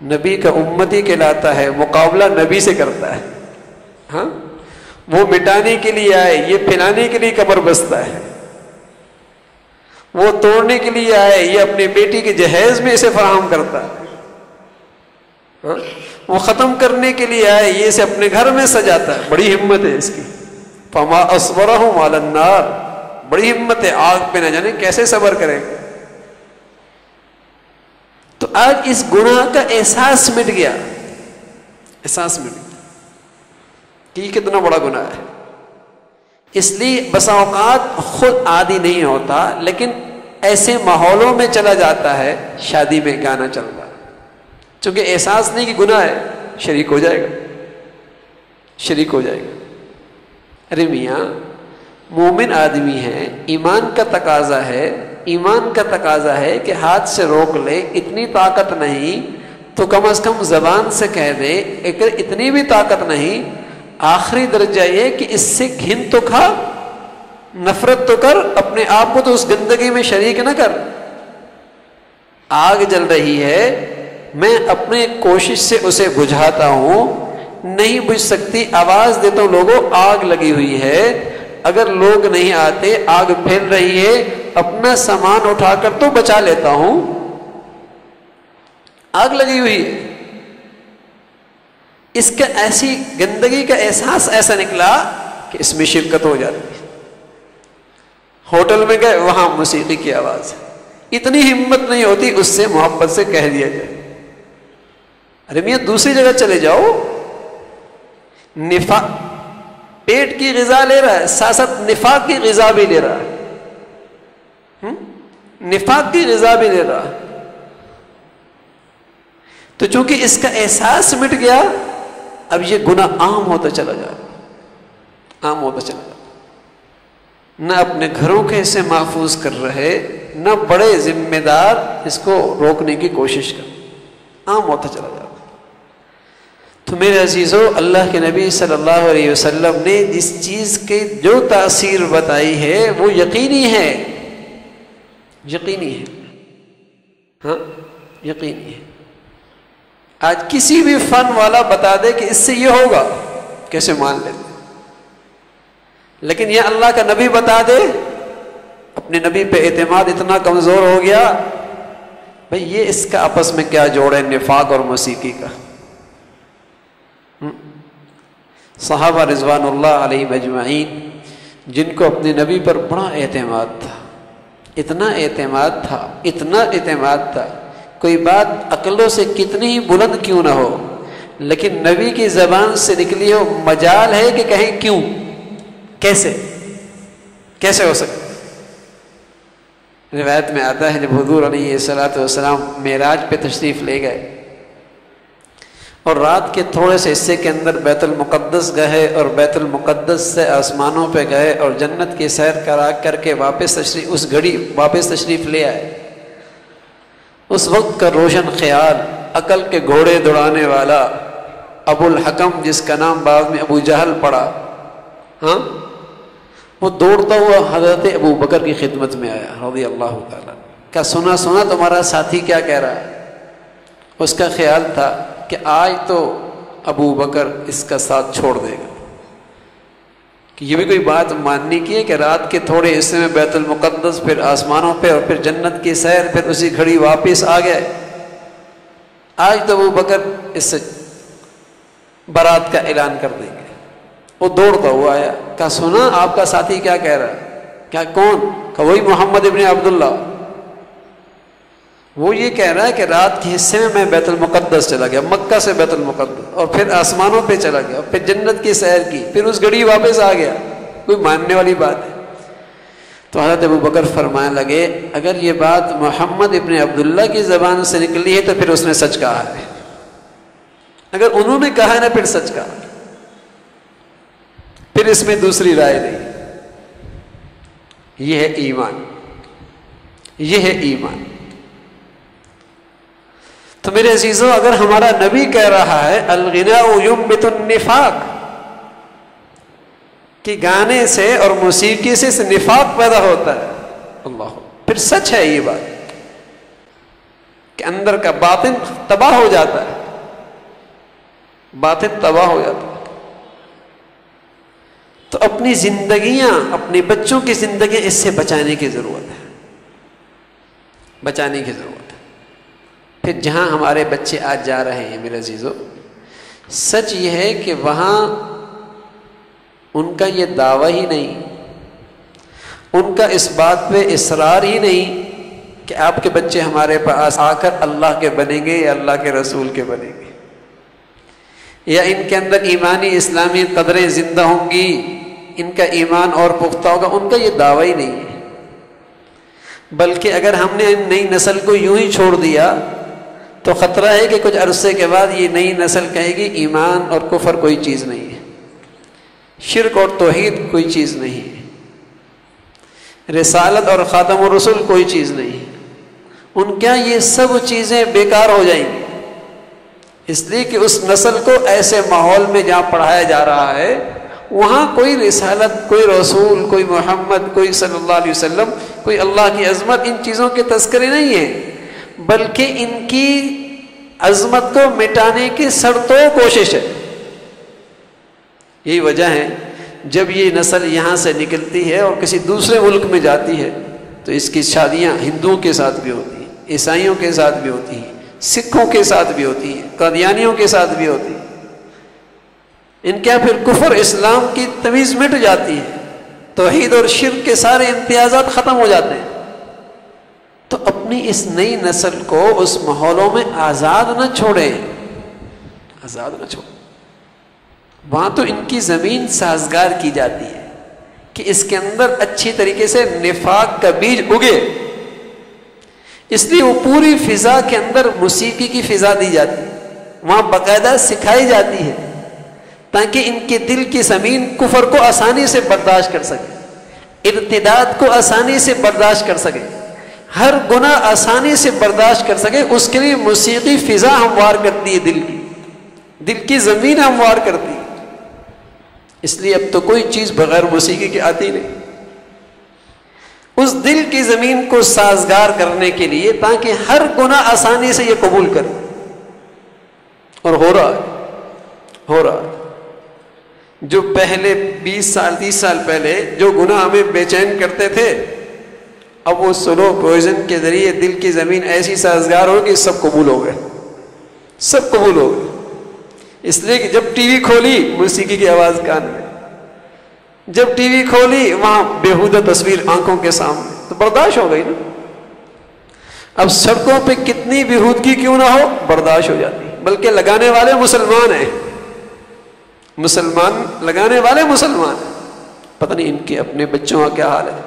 نبی کا امتی کہلاتا ہے، مقابلہ نبی سے کرتا ہے۔ ہاں، وہ مٹانے کے لیے آئے، یہ پھیلانے کے لیے کمر بستہ ہے۔ وہ توڑنے کے لیے آئے، یہ اپنی بیٹی کے جہیز میں اسے فراہم کرتا ہے۔ ہاں؟ وہ ختم کرنے کے لیے آئے، یہ اسے اپنے گھر میں سجاتا ہے۔ بڑی ہمت ہے اس کی۔ فما اصبرهم علی النار، بڑی ہمت ہے، آگ پہ نہ جانے کیسے صبر کرے گا۔ تو آج اس گناہ کا احساس مٹ گیا، احساس مٹ گیا کہ یہ کتنا بڑا گناہ ہے۔ اس لیے بسا اوقات خود عادی نہیں ہوتا، لیکن ایسے ماحولوں میں چلا جاتا ہے، شادی میں گانا چل رہا ہے، چونکہ احساس نہیں کہ گناہ ہے، شریک ہو جائے گا، شریک ہو جائے گا۔ ارے میاں، مومن آدمی ہے، ایمان کا تقاضا ہے، ایمان کا تقاضا ہے کہ ہاتھ سے روک لے، اتنی طاقت نہیں تو کم از کم زبان سے کہہ دے، اگر اتنی بھی طاقت نہیں، آخری درجہ یہ کہ اس سے گھن تو کھا، نفرت تو کر، اپنے آپ کو تو اس گندگی میں شریک نہ کر۔ آگ جل رہی ہے، میں اپنے کوشش سے اسے بجھاتا ہوں، نہیں بجھ سکتی، آواز دیتا ہوں لوگوں آگ لگی ہوئی ہے، اگر لوگ نہیں آتے، آگ پھیل رہی ہے، اپنا سامان اٹھا کر تو بچا لیتا ہوں، آگ لگی ہوئی ہے۔ اس کا ایسی گندگی کا احساس ایسا نکلا کہ اس میں شرکت ہو جاتی ہے۔ ہوٹل میں گئے، وہاں موسیقی کی آواز ہے، اتنی ہمت نہیں ہوتی اس سے محبت سے کہہ دیا جائے، ارے میاں دوسری جگہ چلے جاؤ، نفاق پیٹ کی غذا لے رہا ہے، ساتھ ساتھ نفاق کی غذا بھی لے رہا ہے، نفاق کی غذا بھی لے رہا ہے۔ تو چونکہ اس کا احساس مٹ گیا، اب یہ گناہ عام ہوتا چلا جائے، عام ہوتا چلا جائے، نہ اپنے گھروں کے اسے محفوظ کر رہے، نہ بڑے ذمہ دار اس کو روکنے کی کوشش کر، عام ہوتا چلا جائے۔ تو میرے عزیزو، اللہ کے نبی صلی اللہ علیہ وسلم نے جس چیز کی جو تاثیر بتائی ہے وہ یقینی ہے، یقینی ہے، ہاں یقینی ہے۔ آج کسی بھی فن والا بتا دے کہ اس سے یہ ہوگا، کیسے مان لیتے، لیکن یہ اللہ کا نبی بتا دے، اپنے نبی پہ اعتماد اتنا کمزور ہو گیا، بھئی یہ اس کا آپس میں کیا جوڑ ہے نفاق اور موسیقی کا۔ صحابہ رضوان اللہ علیہ مجمعین، جن کو اپنے نبی پر بڑا اعتماد تھا، اتنا اعتماد تھا، اتنا اعتماد تھا، کوئی بات عقلوں سے کتنی ہی بلند کیوں نہ ہو، لیکن نبی کی زبان سے نکلی ہو، مجال ہے کہ کہیں کیوں، کیسے ہو سکتا۔ روایت میں آتا ہے جب حضور علیہ الصلوۃ والسلام معراج پہ تشریف لے گئے اور رات کے تھوڑے سے حصے کے اندر بیت المقدس گئے اور بیت المقدس سے آسمانوں پہ گئے اور جنت کی سیر کرا کر کے واپس تشریف لے آئے، اس وقت کا روشن خیال، عقل کے گھوڑے دوڑانے والا ابو الحکم، جس کا نام بعد میں ابو جہل پڑا، ہاں، وہ دوڑتا ہوا حضرت ابو بکر کی خدمت میں آیا رضی اللہ تعالیٰ، کیا سنا تمہارا ساتھی کیا کہہ رہا ہے؟ اس کا خیال تھا کہ آج تو ابو بکر اس کا ساتھ چھوڑ دے گا، کہ یہ بھی کوئی بات ماننے کی ہے کہ رات کے تھوڑے حصے میں بیت المقدس، پھر آسمانوں پہ، اور پھر جنت کی سیر، پھر اسی گھڑی واپس آ گئے، آج تو ابو بکر اس سے برات کا اعلان کر دیں گے۔ وہ دوڑتا ہوا آیا، کہا سنا آپ کا ساتھی کیا کہہ رہا ہے؟ کیا کون؟ کہ وہی محمد ابن عبداللہ، وہ یہ کہہ رہا ہے کہ رات کے حصے میں بیت المقدس چلا گیا، مکہ سے بیت المقدس، اور پھر آسمانوں پہ چلا گیا، پھر جنت کی سیر کی، پھر اس گھڑی واپس آ گیا، کوئی ماننے والی بات ہے؟ تو حضرت ابو بکر فرمانے لگے، اگر یہ بات محمد ابن عبداللہ کی زبان سے نکلی ہے تو پھر اس نے سچ کہا ہے، اگر انہوں نے کہا ہے نا پھر سچ کہا، پھر اس میں دوسری رائے نہیں۔ یہ ہے ایمان، یہ ہے ایمان۔ تو میرے عزیزو، اگر ہمارا نبی کہہ رہا ہے الغناء ينبت النفاق، کہ گانے سے اور موسیقی سے نفاق پیدا ہوتا ہے. اللہ، پھر سچ ہے یہ بات کہ اندر کا باطن تباہ ہو جاتا ہے، باطن تباہ ہو جاتا ہے. تو اپنی زندگیاں، اپنے بچوں کی زندگیاں اس سے بچانے کی ضرورت ہے، بچانے کی ضرورت ہے. پھر جہاں ہمارے بچے آج جا رہے ہیں میرے عزیزو، سچ یہ ہے کہ وہاں ان کا یہ دعویٰ ہی نہیں، ان کا اس بات پہ اصرار ہی نہیں کہ آپ کے بچے ہمارے پاس آ کر اللہ کے بنیں گے یا اللہ کے رسول کے بنیں گے، یا ان کے اندر ایمانی اسلامی قدریں زندہ ہوں گی، ان کا ایمان اور پختہ ہوگا. ان کا یہ دعویٰ ہی نہیں ہے. بلکہ اگر ہم نے نئی نسل کو یوں ہی چھوڑ دیا تو خطرہ ہے کہ کچھ عرصے کے بعد یہ نئی نسل کہے گی ایمان اور کفر کوئی چیز نہیں ہے، شرک اور توحید کوئی چیز نہیں ہے، رسالت اور خاتم الرسل کوئی چیز نہیں ہے. ان کیا یہ سب چیزیں بیکار ہو جائیں گی، اس لیے کہ اس نسل کو ایسے ماحول میں جہاں پڑھایا جا رہا ہے وہاں کوئی رسالت، کوئی رسول، کوئی محمد، کوئی صلی اللہ علیہ وسلم، کوئی اللہ کی عظمت، ان چیزوں کے تذکرے نہیں ہیں، بلکہ ان کی عظمت کو مٹانے کی سرتو کوشش ہے. یہی وجہ ہے جب یہ نسل یہاں سے نکلتی ہے اور کسی دوسرے ملک میں جاتی ہے تو اس کی شادیاں ہندوؤں کے ساتھ بھی ہوتی ہیں، عیسائیوں کے ساتھ بھی ہوتی ہیں، سکھوں کے ساتھ بھی ہوتی ہیں، قادیانیوں کے ساتھ بھی ہوتی ہیں. ان کے پھر کفر اسلام کی تمیز مٹ جاتی ہے، توحید اور شرک کے سارے امتیازات ختم ہو جاتے ہیں. تو اپنی اس نئی نسل کو اس ماحولوں میں آزاد نہ چھوڑیں، آزاد نہ چھوڑیں. وہاں تو ان کی زمین سازگار کی جاتی ہے کہ اس کے اندر اچھی طریقے سے نفاق کا بیج اگے، اس لیے وہ پوری فضا کے اندر موسیقی کی فضا دی جاتی ہے، وہاں باقاعدہ سکھائی جاتی ہے تاکہ ان کے دل کی زمین کفر کو آسانی سے برداشت کر سکے، ارتداد کو آسانی سے برداشت کر سکے، ہر گناہ آسانی سے برداشت کر سکے. اس کے لیے موسیقی فضا ہموار کرتی ہے، دل کی زمین ہموار کرتی ہے. اس لیے اب تو کوئی چیز بغیر موسیقی کے آتی نہیں. اس دل کی زمین کو سازگار کرنے کے لیے تاکہ ہر گناہ آسانی سے یہ قبول کرے. اور ہو رہا ہے جو پہلے 20 سال 30 سال پہلے جو گناہ ہمیں بے چین کرتے تھے، اب وہ سلو پوائزن کے ذریعے دل کی زمین ایسی سازگار ہو کہ سب قبول ہو گئے، سب قبول ہو گئے. اس لیے کہ جب ٹی وی کھولی موسیقی کی آواز کان میں، جب ٹی وی کھولی وہاں بےہودہ تصویر آنکھوں کے سامنے، تو برداشت ہو گئی نا. اب سڑکوں پہ کتنی بےہودگی کیوں نہ ہو برداشت ہو جاتی، بلکہ لگانے والے مسلمان ہیں، مسلمان لگانے والے مسلمان ہیں. پتہ نہیں ان کے اپنے بچوں کا کیا حال ہے.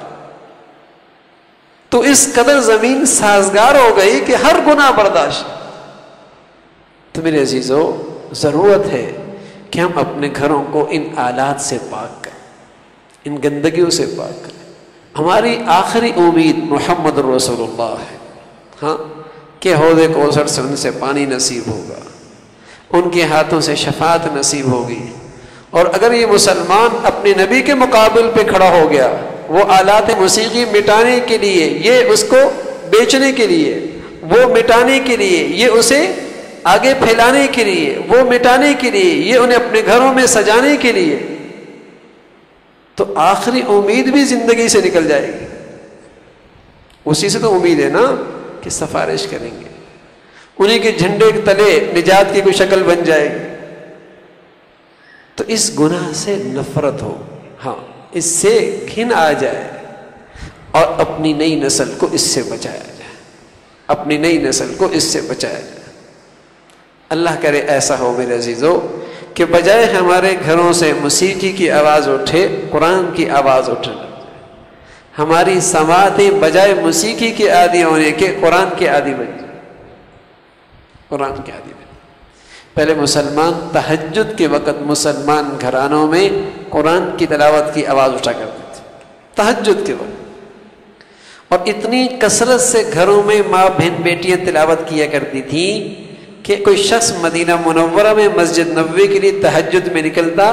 تو اس قدر زمین سازگار ہو گئی کہ ہر گناہ برداشت. تو میرے عزیزو، ضرورت ہے کہ ہم اپنے گھروں کو ان آلات سے پاک کریں، ان گندگیوں سے پاک کریں. ہماری آخری امید محمد رسول اللہ ہے، ہاں، کہ حوض کوثر سے ان سے پانی نصیب ہوگا، ان کے ہاتھوں سے شفاعت نصیب ہوگی. اور اگر یہ مسلمان اپنے نبی کے مقابل پہ کھڑا ہو گیا، وہ آلات موسیقی مٹانے کے لیے، یہ اس کو بیچنے کے لیے، وہ مٹانے کے لیے، یہ اسے آگے پھیلانے کے لیے، وہ مٹانے کے لیے، یہ انہیں اپنے گھروں میں سجانے کے لیے، تو آخری امید بھی زندگی سے نکل جائے گی. اسی سے تو امید ہے نا کہ سفارش کریں گے، انہیں کے جھنڈے کے تلے نجات کی کوئی شکل بن جائے گی. تو اس گناہ سے نفرت ہو، ہاں، اس سے گھن آ جائے اور اپنی نئی نسل کو اس سے بچایا جائے، اپنی نئی نسل کو اس سے بچایا جائے. اللہ کرے ایسا ہو میرے عزیزو کہ بجائے ہمارے گھروں سے موسیقی کی آواز اٹھے، قرآن کی آواز اٹھے. ہماری سماعتیں بجائے موسیقی کے عادی ہونے کے قرآن کے عادی بن جائیں، قرآن کے عادی بن. پہلے مسلمان تہجد کے وقت مسلمان گھرانوں میں قرآن کی تلاوت کی آواز اٹھا کرتے تھے تہجد کے وقت، اور اتنی کثرت سے گھروں میں ماں بہن بیٹیاں تلاوت کیا کرتی تھیں کہ کوئی شخص مدینہ منورہ میں مسجد نبوی کے لیے تہجد میں نکلتا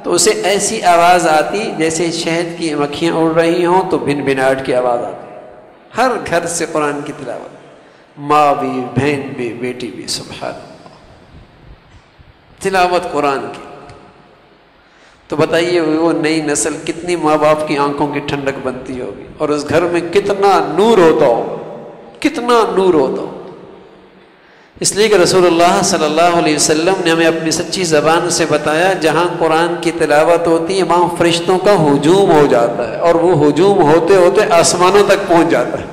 تو اسے ایسی آواز آتی جیسے شہد کی مکھیاں اڑ رہی ہوں تو بن بناٹ کی آواز آتی. ہر گھر سے قرآن کی تلاوت، ماں بھی، بہن بھی، بیٹی بھی. سبحان اللہ، تلاوت قرآن کی. تو بتائیے وہ نئی نسل کتنی ماں باپ کی آنکھوں کی ٹھنڈک بنتی ہوگی، اور اس گھر میں کتنا نور ہوتا ہوگا، کتنا نور ہوتا ہوگا. اس لیے کہ رسول اللہ صلی اللہ علیہ وسلم نے ہمیں اپنی سچی زبان سے بتایا جہاں قرآن کی تلاوت ہوتی ہے وہاں فرشتوں کا ہجوم ہو جاتا ہے، اور وہ ہجوم ہوتے ہوتے آسمانوں تک پہنچ جاتا ہے.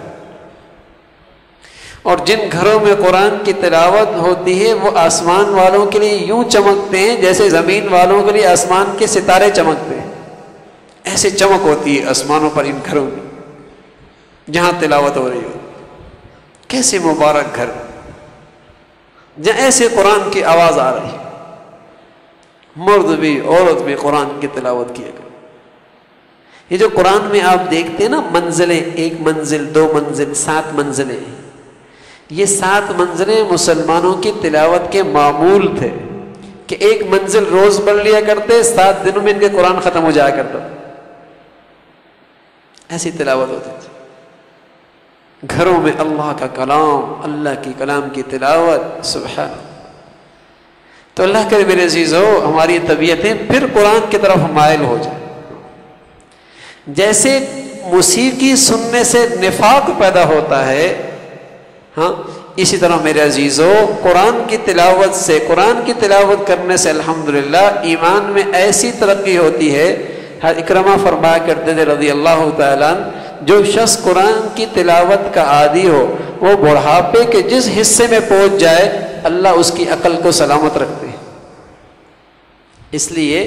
اور جن گھروں میں قرآن کی تلاوت ہوتی ہے وہ آسمان والوں کے لیے یوں چمکتے ہیں جیسے زمین والوں کے لیے آسمان کے ستارے چمکتے ہیں. ایسے چمک ہوتی ہے آسمانوں پر ان گھروں میں جہاں تلاوت ہو رہی ہو. کیسے مبارک گھر جہاں ایسے قرآن کی آواز آ رہی ہے. مرد بھی عورت بھی قرآن کی تلاوت کیا کرے. یہ جو قرآن میں آپ دیکھتے ہیں نا منزلیں، 1 منزل 2 منزل 7 منزلیں، یہ 7 منزلیں مسلمانوں کی تلاوت کے معمول تھے کہ 1 منزل روز پڑھ لیا کرتے، 7 دنوں میں ان کے قرآن ختم ہو جایا کرتا. ایسی تلاوت ہوتی تھی گھروں میں. اللہ کا کلام، اللہ کی کلام کی تلاوت. سبحان. تو اللہ کرے میرے عزیزو ہماری طبیعتیں پھر قرآن کی طرف مائل ہو جائیں. جیسے موسیقی سننے سے نفاق پیدا ہوتا ہے، ہاں اسی طرح میرے عزیزو قرآن کی تلاوت سے، قرآن کی تلاوت کرنے سے الحمدللہ ایمان میں ایسی ترقی ہوتی ہے. اکرمہ فرمایا کرتے تھے رضی اللہ تعالیٰ عنہ، جو شخص قرآن کی تلاوت کا عادی ہو وہ بڑھاپے کے جس حصے میں پہنچ جائے اللہ اس کی عقل کو سلامت رکھتے ہیں. اس لیے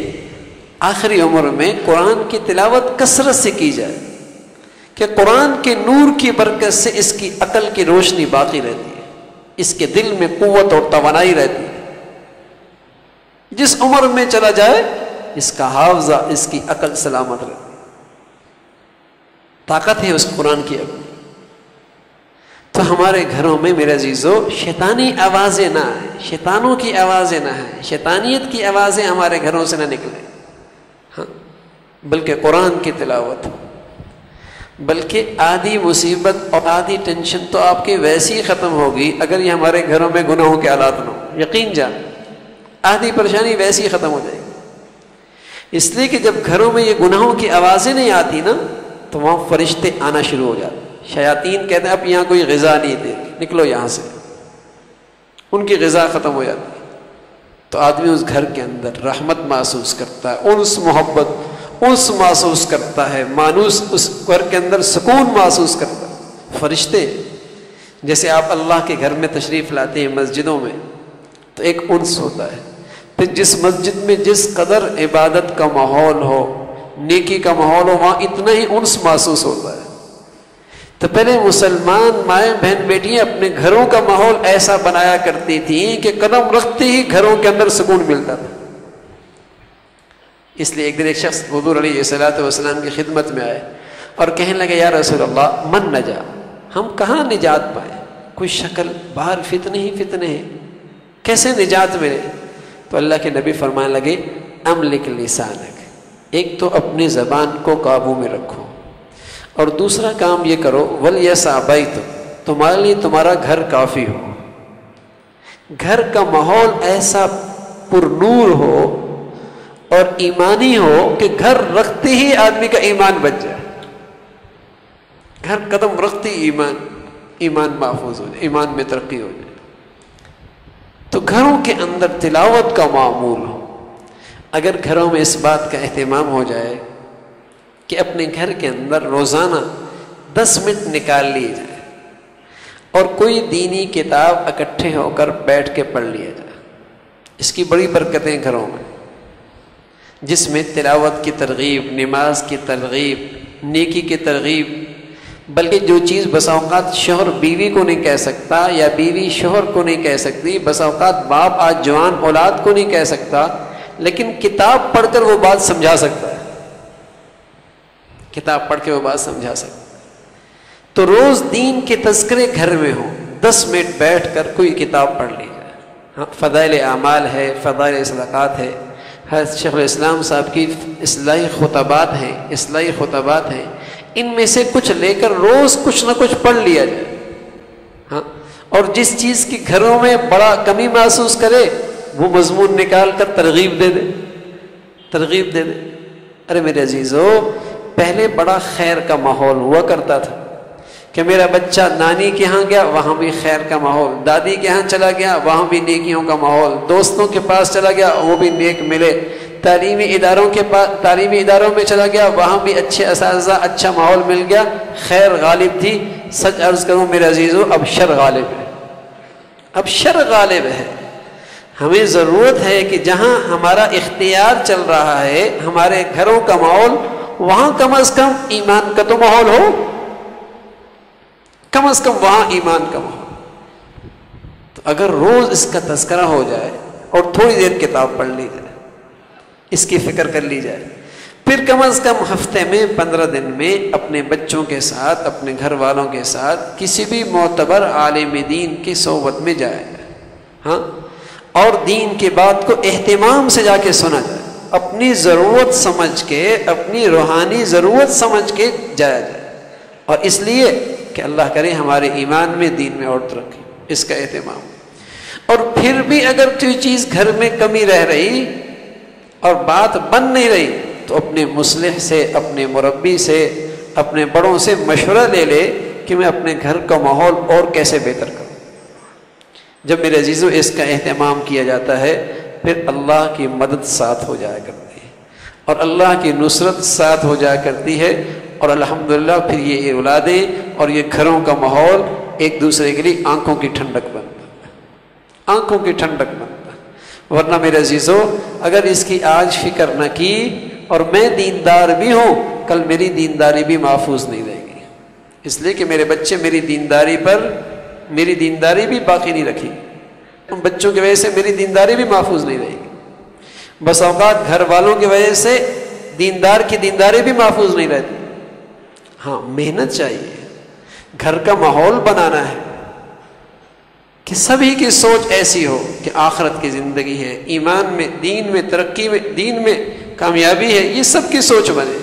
آخری عمر میں قرآن کی تلاوت کثرت سے کی جائے کہ قرآن کے نور کی برکت سے اس کی عقل کی روشنی باقی رہتی ہے، اس کے دل میں قوت اور توانائی رہتی ہے. جس عمر میں چلا جائے اس کا حافظہ، اس کی عقل سلامت رہتی ہے. طاقت ہے اس قرآن کی عقل. تو ہمارے گھروں میں میرے عزیزو شیطانی آوازیں نہ آئیں، شیطانوں کی آوازیں نہ آئیں، شیطانیت کی آوازیں ہمارے گھروں سے نہ نکلیں. ہاں بلکہ قرآن کی تلاوت. بلکہ آدھی مصیبت اور آدھی ٹینشن تو آپ کی ویسی ہی ختم ہوگی اگر یہ ہمارے گھروں میں گناہوں کے آلات نہ ہوں. یقین جان آدھی پریشانی ویسی ہی ختم ہو جائے گی. اس لیے کہ جب گھروں میں یہ گناہوں کی آوازیں نہیں آتی نا تو وہاں فرشتے آنا شروع ہو جاتے. شیاطین کہتے ہیں اب یہاں کوئی غذا نہیں دے گی، نکلو یہاں سے. ان کی غذا ختم ہو جاتی ہے. تو آدمی اس گھر کے اندر رحمت محسوس کرتا ہے، انس محبت انس محسوس کرتا ہے، مانوس اس گھر کے اندر سکون محسوس کرتا ہے. فرشتے جیسے آپ اللہ کے گھر میں تشریف لاتے ہیں مسجدوں میں تو ایک انس ہوتا ہے. پھر جس مسجد میں جس قدر عبادت کا ماحول ہو، نیکی کا ماحول ہو، وہاں اتنا ہی انس محسوس ہوتا ہے. تو پہلے مسلمان مائیں بہن بیٹیاں اپنے گھروں کا ماحول ایسا بنایا کرتی تھیں کہ قدم رکھتے ہی گھروں کے اندر سکون ملتا تھا. اس لیے ایک دن ایک شخص حضور علیہ الصلوۃ والسلام کی خدمت میں آئے اور کہنے لگے یا رسول اللہ من نجا، ہم کہاں نجات پائیں؟ کوئی شکل باہر فتنے ہی فتنے ہیں، کیسے نجات ملے؟ تو اللہ کے نبی فرمانے لگے املک لسانک، ایک تو اپنی زبان کو قابو میں رکھو، اور دوسرا کام یہ کرو ولیسع بیتک، تمہارے لیے تمہارا گھر کافی ہو. گھر کا ماحول ایسا پر نور ہو اور ایمانی ہو کہ گھر رکھتے ہی آدمی کا ایمان بچ جائے. گھر قدم رکھتے ہی ایمان محفوظ ہو جائے، ایمان میں ترقی ہو جائے. تو گھروں کے اندر تلاوت کا معمول ہو. اگر گھروں میں اس بات کا اہتمام ہو جائے کہ اپنے گھر کے اندر روزانہ 10 منٹ نکال لیے جائے اور کوئی دینی کتاب اکٹھے ہو کر بیٹھ کے پڑھ لیا جائے، اس کی بڑی برکتیں گھروں میں، جس میں تلاوت کی ترغیب، نماز کی ترغیب، نیکی کی ترغیب. بلکہ جو چیز بس اوقات شوہر بیوی کو نہیں کہہ سکتا یا بیوی شوہر کو نہیں کہہ سکتی، بس اوقات باپ آج جوان اولاد کو نہیں کہہ سکتا، لیکن کتاب پڑھ کر وہ بات سمجھا سکتا ہے. کتاب پڑھ کے وہ بات سمجھا سکتا ہے. تو روز دین کے تذکرے گھر میں ہوں، 10 منٹ بیٹھ کر کوئی کتاب پڑھ لی جائے. ہاں فضائل اعمال ہے، فضائل صدقات ہے، حضرت شیخ الاسلام صاحب کی اصلاحی خطبات ہیں، ان میں سے کچھ لے کر روز کچھ نہ کچھ پڑھ لیا جائے، ہاں، اور جس چیز کی گھروں میں بڑا کمی محسوس کرے وہ مضمون نکال کر ترغیب دے دے۔ ارے میرے عزیزو، پہلے بڑا خیر کا ماحول ہوا کرتا تھا کہ میرا بچہ نانی کے ہاں گیا، وہاں بھی خیر کا ماحول، دادی کے ہاں چلا گیا، وہاں بھی نیکیوں کا ماحول، دوستوں کے پاس چلا گیا، وہ بھی نیک ملے، تعلیمی اداروں میں چلا گیا، وہاں بھی اچھے اساتذہ، اچھا ماحول مل گیا، خیر غالب تھی۔ سچ عرض کروں میرے عزیزو، اب شر غالب ہے۔ ہمیں ضرورت ہے کہ جہاں ہمارا اختیار چل رہا ہے، ہمارے گھروں کا ماحول، وہاں کم از کم ایمان کا تو ماحول ہو، کم از کم وہاں ایمان کا ماحول۔ تو اگر روز اس کا تذکرہ ہو جائے اور تھوڑی دیر کتاب پڑھ لی جائے، اس کی فکر کر لی جائے، پھر کم از کم ہفتے میں 15 دن میں اپنے بچوں کے ساتھ، اپنے گھر والوں کے ساتھ کسی بھی معتبر عالم دین کی صحبت میں جائے، ہاں، اور دین کی بات کو اہتمام سے جا کے سنا جائے، اپنی ضرورت سمجھ کے، اپنی روحانی ضرورت سمجھ کے جایا جائے، اور اس لیے کہ اللہ کرے ہمارے ایمان میں، دین میں اور ترقی، اس کا اہتمام۔ اور پھر بھی اگر کوئی چیز گھر میں کمی رہ رہی اور بات بن نہیں رہی تو اپنے مصلح سے، اپنے مربی سے، اپنے بڑوں سے مشورہ لے لے کہ میں اپنے گھر کا ماحول اور کیسے بہتر کروں۔ جب میرے عزیزو اس کا اہتمام کیا جاتا ہے، پھر اللہ کی مدد ساتھ ہو جایا کرتی ہے اور اللہ کی نصرت ساتھ ہو جایا کرتی ہے، اور الحمدللہ پھر یہ اولادیں اور یہ گھروں کا ماحول ایک دوسرے کے لیے آنکھوں کی ٹھنڈک بنتا ہے، آنکھوں کی ٹھنڈک بنتا ہے۔ ورنہ میرے عزیزو، اگر اس کی آج فکر نہ کی اور میں دیندار بھی ہوں، کل میری دینداری بھی محفوظ نہیں رہے گی، اس لیے کہ میرے بچے میری دینداری بھی باقی نہیں رکھی، ان بچوں کی وجہ سے میری دینداری بھی محفوظ نہیں رہے گی۔ بس اوقات گھر والوں کی وجہ سے دیندار کی دینداری بھی محفوظ نہیں رہتی۔ ہاں، محنت چاہیے، گھر کا ماحول بنانا ہے کہ سبھی کی سوچ ایسی ہو کہ آخرت کی زندگی ہے، ایمان میں، دین میں ترقی میں، دین میں کامیابی ہے، یہ سب کی سوچ بنے۔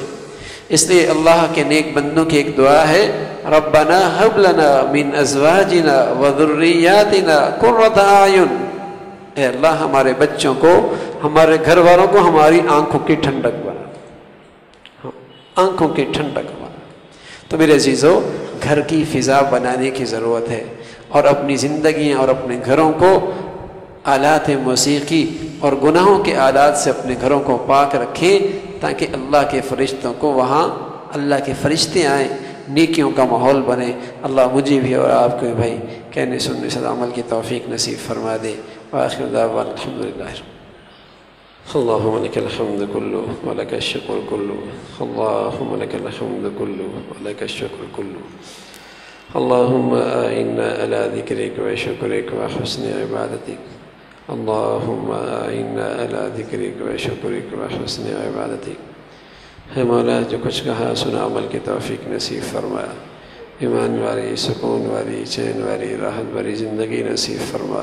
اس لیے اللہ کے نیک بندوں کی ایک دعا ہے، ربنا ہب لنا من ازواجنا وذریاتنا قرۃ اعین، اے اللہ ہمارے بچوں کو، ہمارے گھر والوں کو ہماری آنکھوں کی ٹھنڈک بنا، آنکھوں کی ٹھنڈک بنا۔ تو میرے عزیزو، گھر کی فضا بنانے کی ضرورت ہے، اور اپنی زندگیاں اور اپنے گھروں کو آلات موسیقی اور گناہوں کے آلات سے اپنے گھروں کو پاک رکھیں، تاکہ اللہ کے فرشتوں کو وہاں، اللہ کے فرشتے آئیں، نیکیوں کا ماحول بنے۔ اللہ مجھے بھی اور آپ کو بھی بھائی کہنے سننے سے عمل کی توفیق نصیب فرما دے۔ وآخر دعوانا الحمدللہ۔ اللہم لک الحمد کلہ ولک الشکر کلہ، اللہم لک الحمد کلہ ولک الشکر کلہ، اللہم اعنا علی ذکرک وشکرک وحسن عبادتک، اللہم اعنا علی ذکرک وشکرک وحسن عبادتک۔ ہے مولا، جو کچھ کہا سنا عمل کی توفیق نصیب فرما، ایمان والی، سکون والی، چین والی، راحت والی زندگی نصیب فرما۔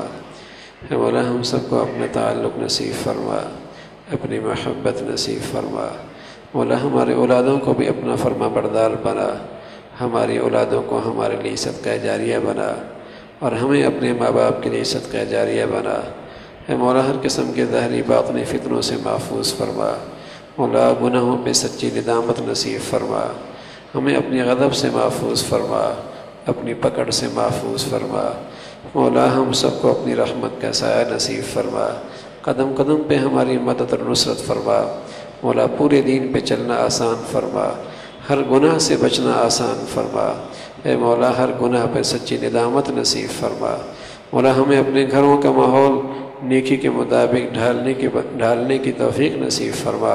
ہے مولا، ہم سب کو اپنا تعلق نصیب فرما، اپنی محبت نصیب فرما۔ مولا، ہمارے اولادوں کو بھی اپنا فرما بردار بنا، ہماری اولادوں کو ہمارے لیے صدقہ جاریہ بنا، اور ہمیں اپنے ماں باپ کے لیے صدقہ جاریہ بنا۔ اے مولا، ہر قسم کے ظاہری باطنی فتنوں سے محفوظ فرما۔ مولا، گناہوں پہ سچی ندامت نصیب فرما، ہمیں اپنی غضب سے محفوظ فرما، اپنی پکڑ سے محفوظ فرما۔ مولا، ہم سب کو اپنی رحمت کا سایہ نصیب فرما، قدم قدم پہ ہماری مدد اور نصرت فرما۔ مولا، پورے دین پہ چلنا آسان فرما، ہر گناہ سے بچنا آسان فرما۔ اے مولا، ہر گناہ پہ سچی ندامت نصیب فرما۔ مولا، ہمیں اپنے گھروں کا ماحول نیکی کے مطابق ڈھالنے کی توفیق نصیب فرما،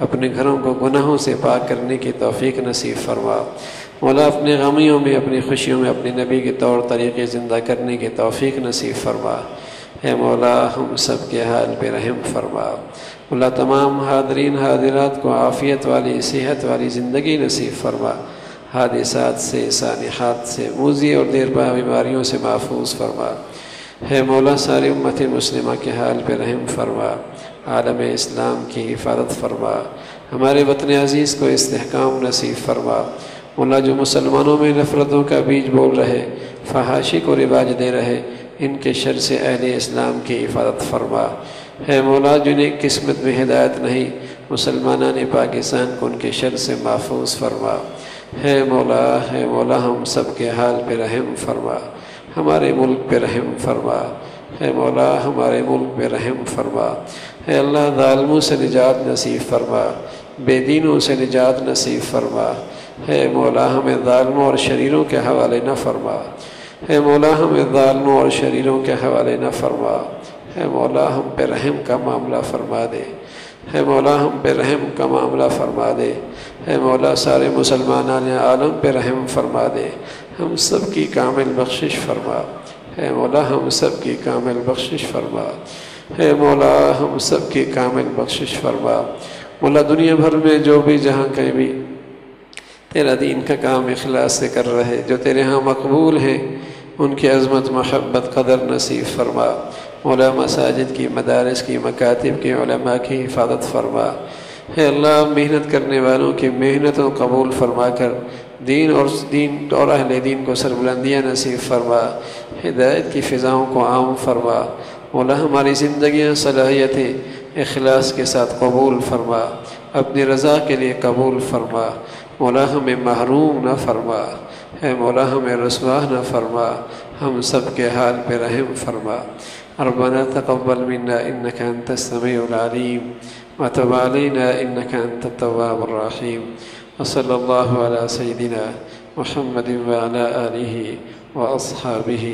اپنے گھروں کو گناہوں سے پاک کرنے کی توفیق نصیب فرما۔ مولا، اپنے غمیوں میں، اپنی خوشیوں میں اپنے نبی کے طور طریقے زندہ کرنے کی توفیق نصیب فرما۔ اے مولا، ہم سب کے حال پہ رحم فرما۔ مولا، تمام حاضرین حاضرات کو عافیت والی، صحت والی زندگی نصیب فرما، حادثات سے، سانحات سے، موذی اور دیرپا بیماریوں سے محفوظ فرما۔ ہے مولا، ساری امت مسلمہ کے حال پہ رحم فرما۔ عالم اسلام کی حفاظت فرما، ہمارے وطن عزیز کو استحکام نصیب فرما۔ مولا جو مسلمانوں میں نفرتوں کا بیج بول رہے، فحاشی کو رواج دے رہے، ان کے شر سے اہل اسلام کی حفاظت فرما۔ ہے مولا جنہیں قسمت میں ہدایت نہیں، مسلمانان پاکستان کو ان کے شر سے محفوظ فرما۔ ہے مولا ہم سب کے حال پہ رحم فرما، ہمارے ملک پہ رحم فرما۔ ہے مولا ہمارے ملک پہ رحم فرما۔ اے اللہ ظالموں سے نجات نصیب فرما، بے دینوں سے نجات نصیب فرما۔ ہے مولا ہمیں ظالموں اور شریروں کے حوالے نہ فرما، ہے مولا ہمیں ظالموں اور شریروں کے حوالے نہ فرما۔ ہے مولا ہم پہ رحم کا معاملہ فرما دے، ہے مولا ہم پہ رحم کا معاملہ فرما دے۔ ہے مولا سارے مسلمانان عالم پہ رحم فرما دے، ہم سب کی کامل بخشش فرما۔ ہے مولا ہم سب کی کامل بخشش فرما، ہے مولا ہم سب کی کامل بخشش فرما۔ مولا دنیا بھر میں جو بھی جہاں کہیں بھی تیرا دین کا کام اخلاص سے کر رہے، جو تیرے ہاں مقبول ہیں، ان کی عظمت محبت قدر نصیب فرما۔ مولا مساجد کی، مدارس کی، مکاتب کی، علماء کی حفاظت فرما۔ ہے اللہ محنت کرنے والوں کی محنتوں قبول فرما کر دین اور اہل دین کو سربلندیاں نصیب فرما، ہدایت کی فضاؤں کو عام فرما۔ مولا ہماری زندگیاں صلاحیتیں اخلاص کے ساتھ قبول فرما، اپنی رضا کے لیے قبول فرما۔ مولا ہمیں محروم نہ فرما، ہے مولا ہمیں رسوا نہ فرما، ہم سب کے حال پہ رحم فرما۔ ربنا تقبل منا انك انت السميع العليم وتب علينا انك انت التواب الرحيم، وصلى الله على سيدنا محمد وعلى آله وأصحابه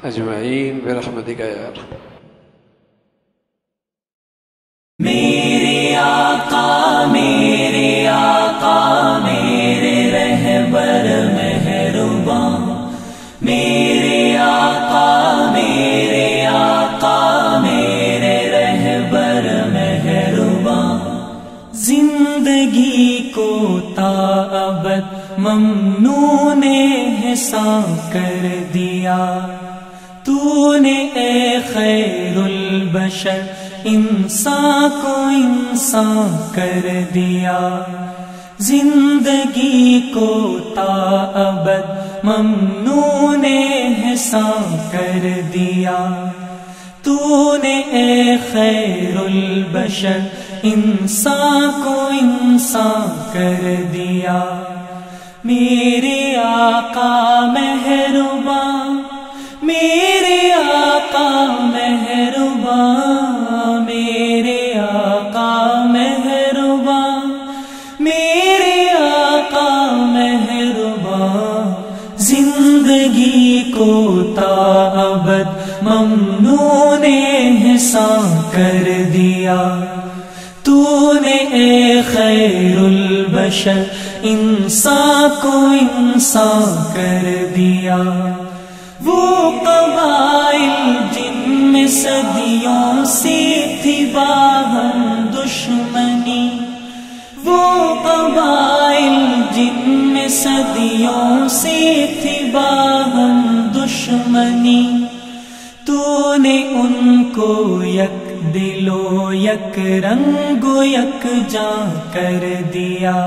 أجمعين برحمتك يا رب۔ میرے آقا میرے رہبر مہرباں، میرے آقا میرے رہبر مہرباں، زندگی کو تا ابد ممنون احسان کر دیا تو نے، اے خیر البشر انسان کو انسان کر دیا۔ زندگی کو تا ابد ممنون احسان کر دیا تو نے، اے خیر البشر انسان کو انسان کر دیا۔ میرے آقا مہرباں، میرے آقا مہرباں، میرے آقا مہرباں، میرے آقا مہرباں، زندگی کو تا ابد ممنون احسان کر دیا تو نے، اے خیر البشر انسان کو انسان کر دیا۔ وہ قبائل جن میں صدیوں سے تھی باہم دشمنی، وہ قبائل جن میں صدیوں سے تھی باہم دشمنی، تو نے ان کو یک دل و یک رنگ و یک جاں کر دیا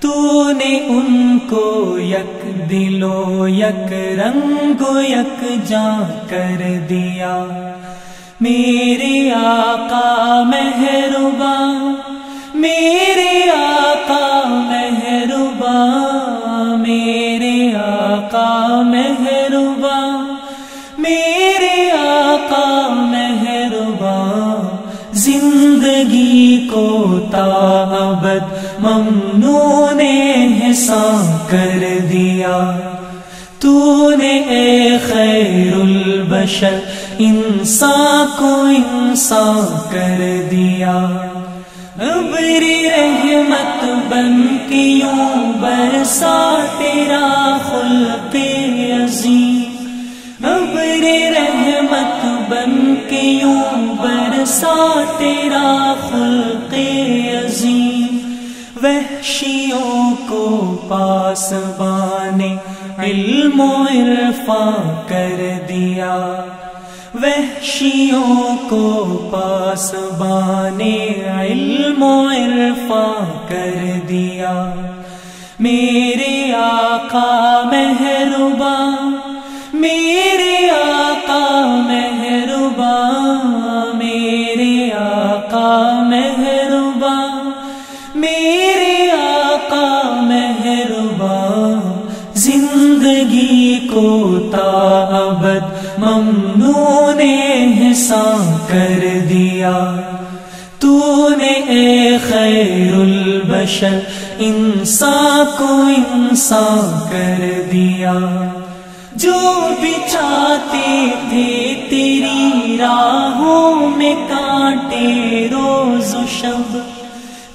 تو نے ان کو یک دل و یک رنگ و یک جاں کر دیا۔ میرے آقا مہرباں، میرے آقا مہرباں، میرے آقا مہرباں، میرے آقا مہرباں، زندگی کو تا ابد ممنون احسان کر دیا تو نے، اے خیر البشر انسان کو انسان کر دیا۔ ابری رحمت بن کے یوں برسا تیرا خلق عظیم، ابری رحمت بن کے یوں برسا تیرا خلق عظیم، وحشیوں کو پاسبان علم و عرفان کر دیا، وحشیوں کو پاسبان علم و عرفاں کر دیا. میرے آقا مہرباں، میرے آقا مہرباں، میرے آقا مہرباں، میرے آقا مہرباں، زندگی کو تا ابد ممنون احسان کر دیا. تو نے اے خیر البشر انسان کو انسان کر دیا. جو بچھاتے تھے تیری راہوں میں کانٹے روز و شب،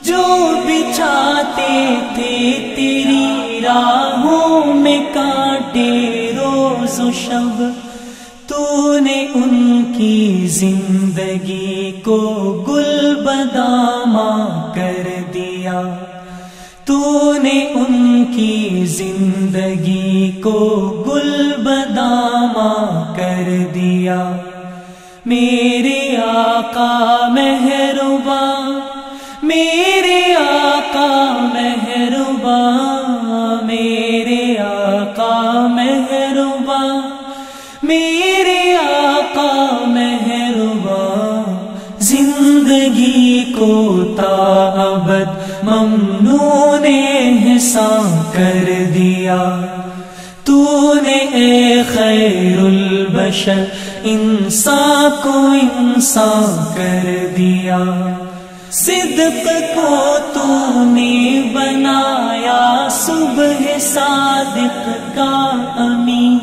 جو بچھاتے تھے تیری راہوں میں کانٹے روز و شب، تو نے ان کی زندگی کو گل بدامہ کر دیا. تو نے ان کی زندگی کو گل بدامہ کر دیا. میرے آقا مہرباں، میرے آقا مہرباں، میرے آقا مہرباں، میرے آقا مہرباں، زندگی کو تا ابد ممنون احسان کر دیا. تو نے اے خیر البشر انسان کو انسان کر دیا. صدق کو تو نے بنایا صبح صادق کا امین،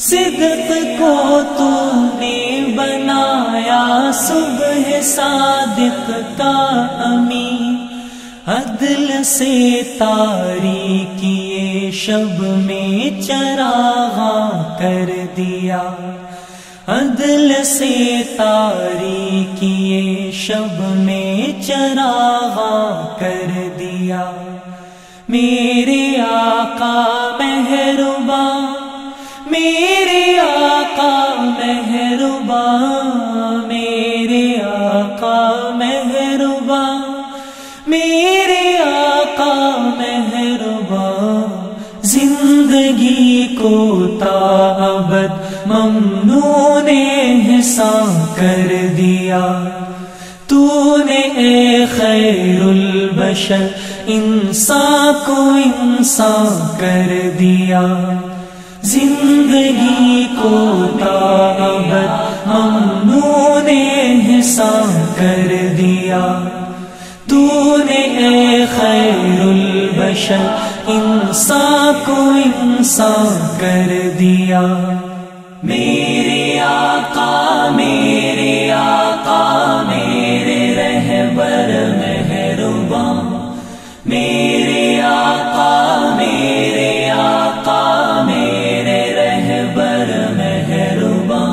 صدق کو تو نے بنایا صبح صادق کا امین. عدل سے تاریکی شب میں چراغاں کر دیا. عدل سے تاریکی شب میں چراغاں کر دیا. میرے آقا مہرباں، میرے آقا مہرباں، میرے آقا مہرباں، میرے آقا مہرباں، زندگی کو تا ابد ممنون احسان کر دیا. تو نے اے خیر البشر انسان کو انسان کر دیا. زندگی کو تا ابد ممنون احسان کر دیا. تو نے اے خیر البشر انسان کو انسان کر دیا. میرے آقا میرے آقا میرے رہبر مہرباں، میرے آقا میرے آقا میرے رہبر مہرباں،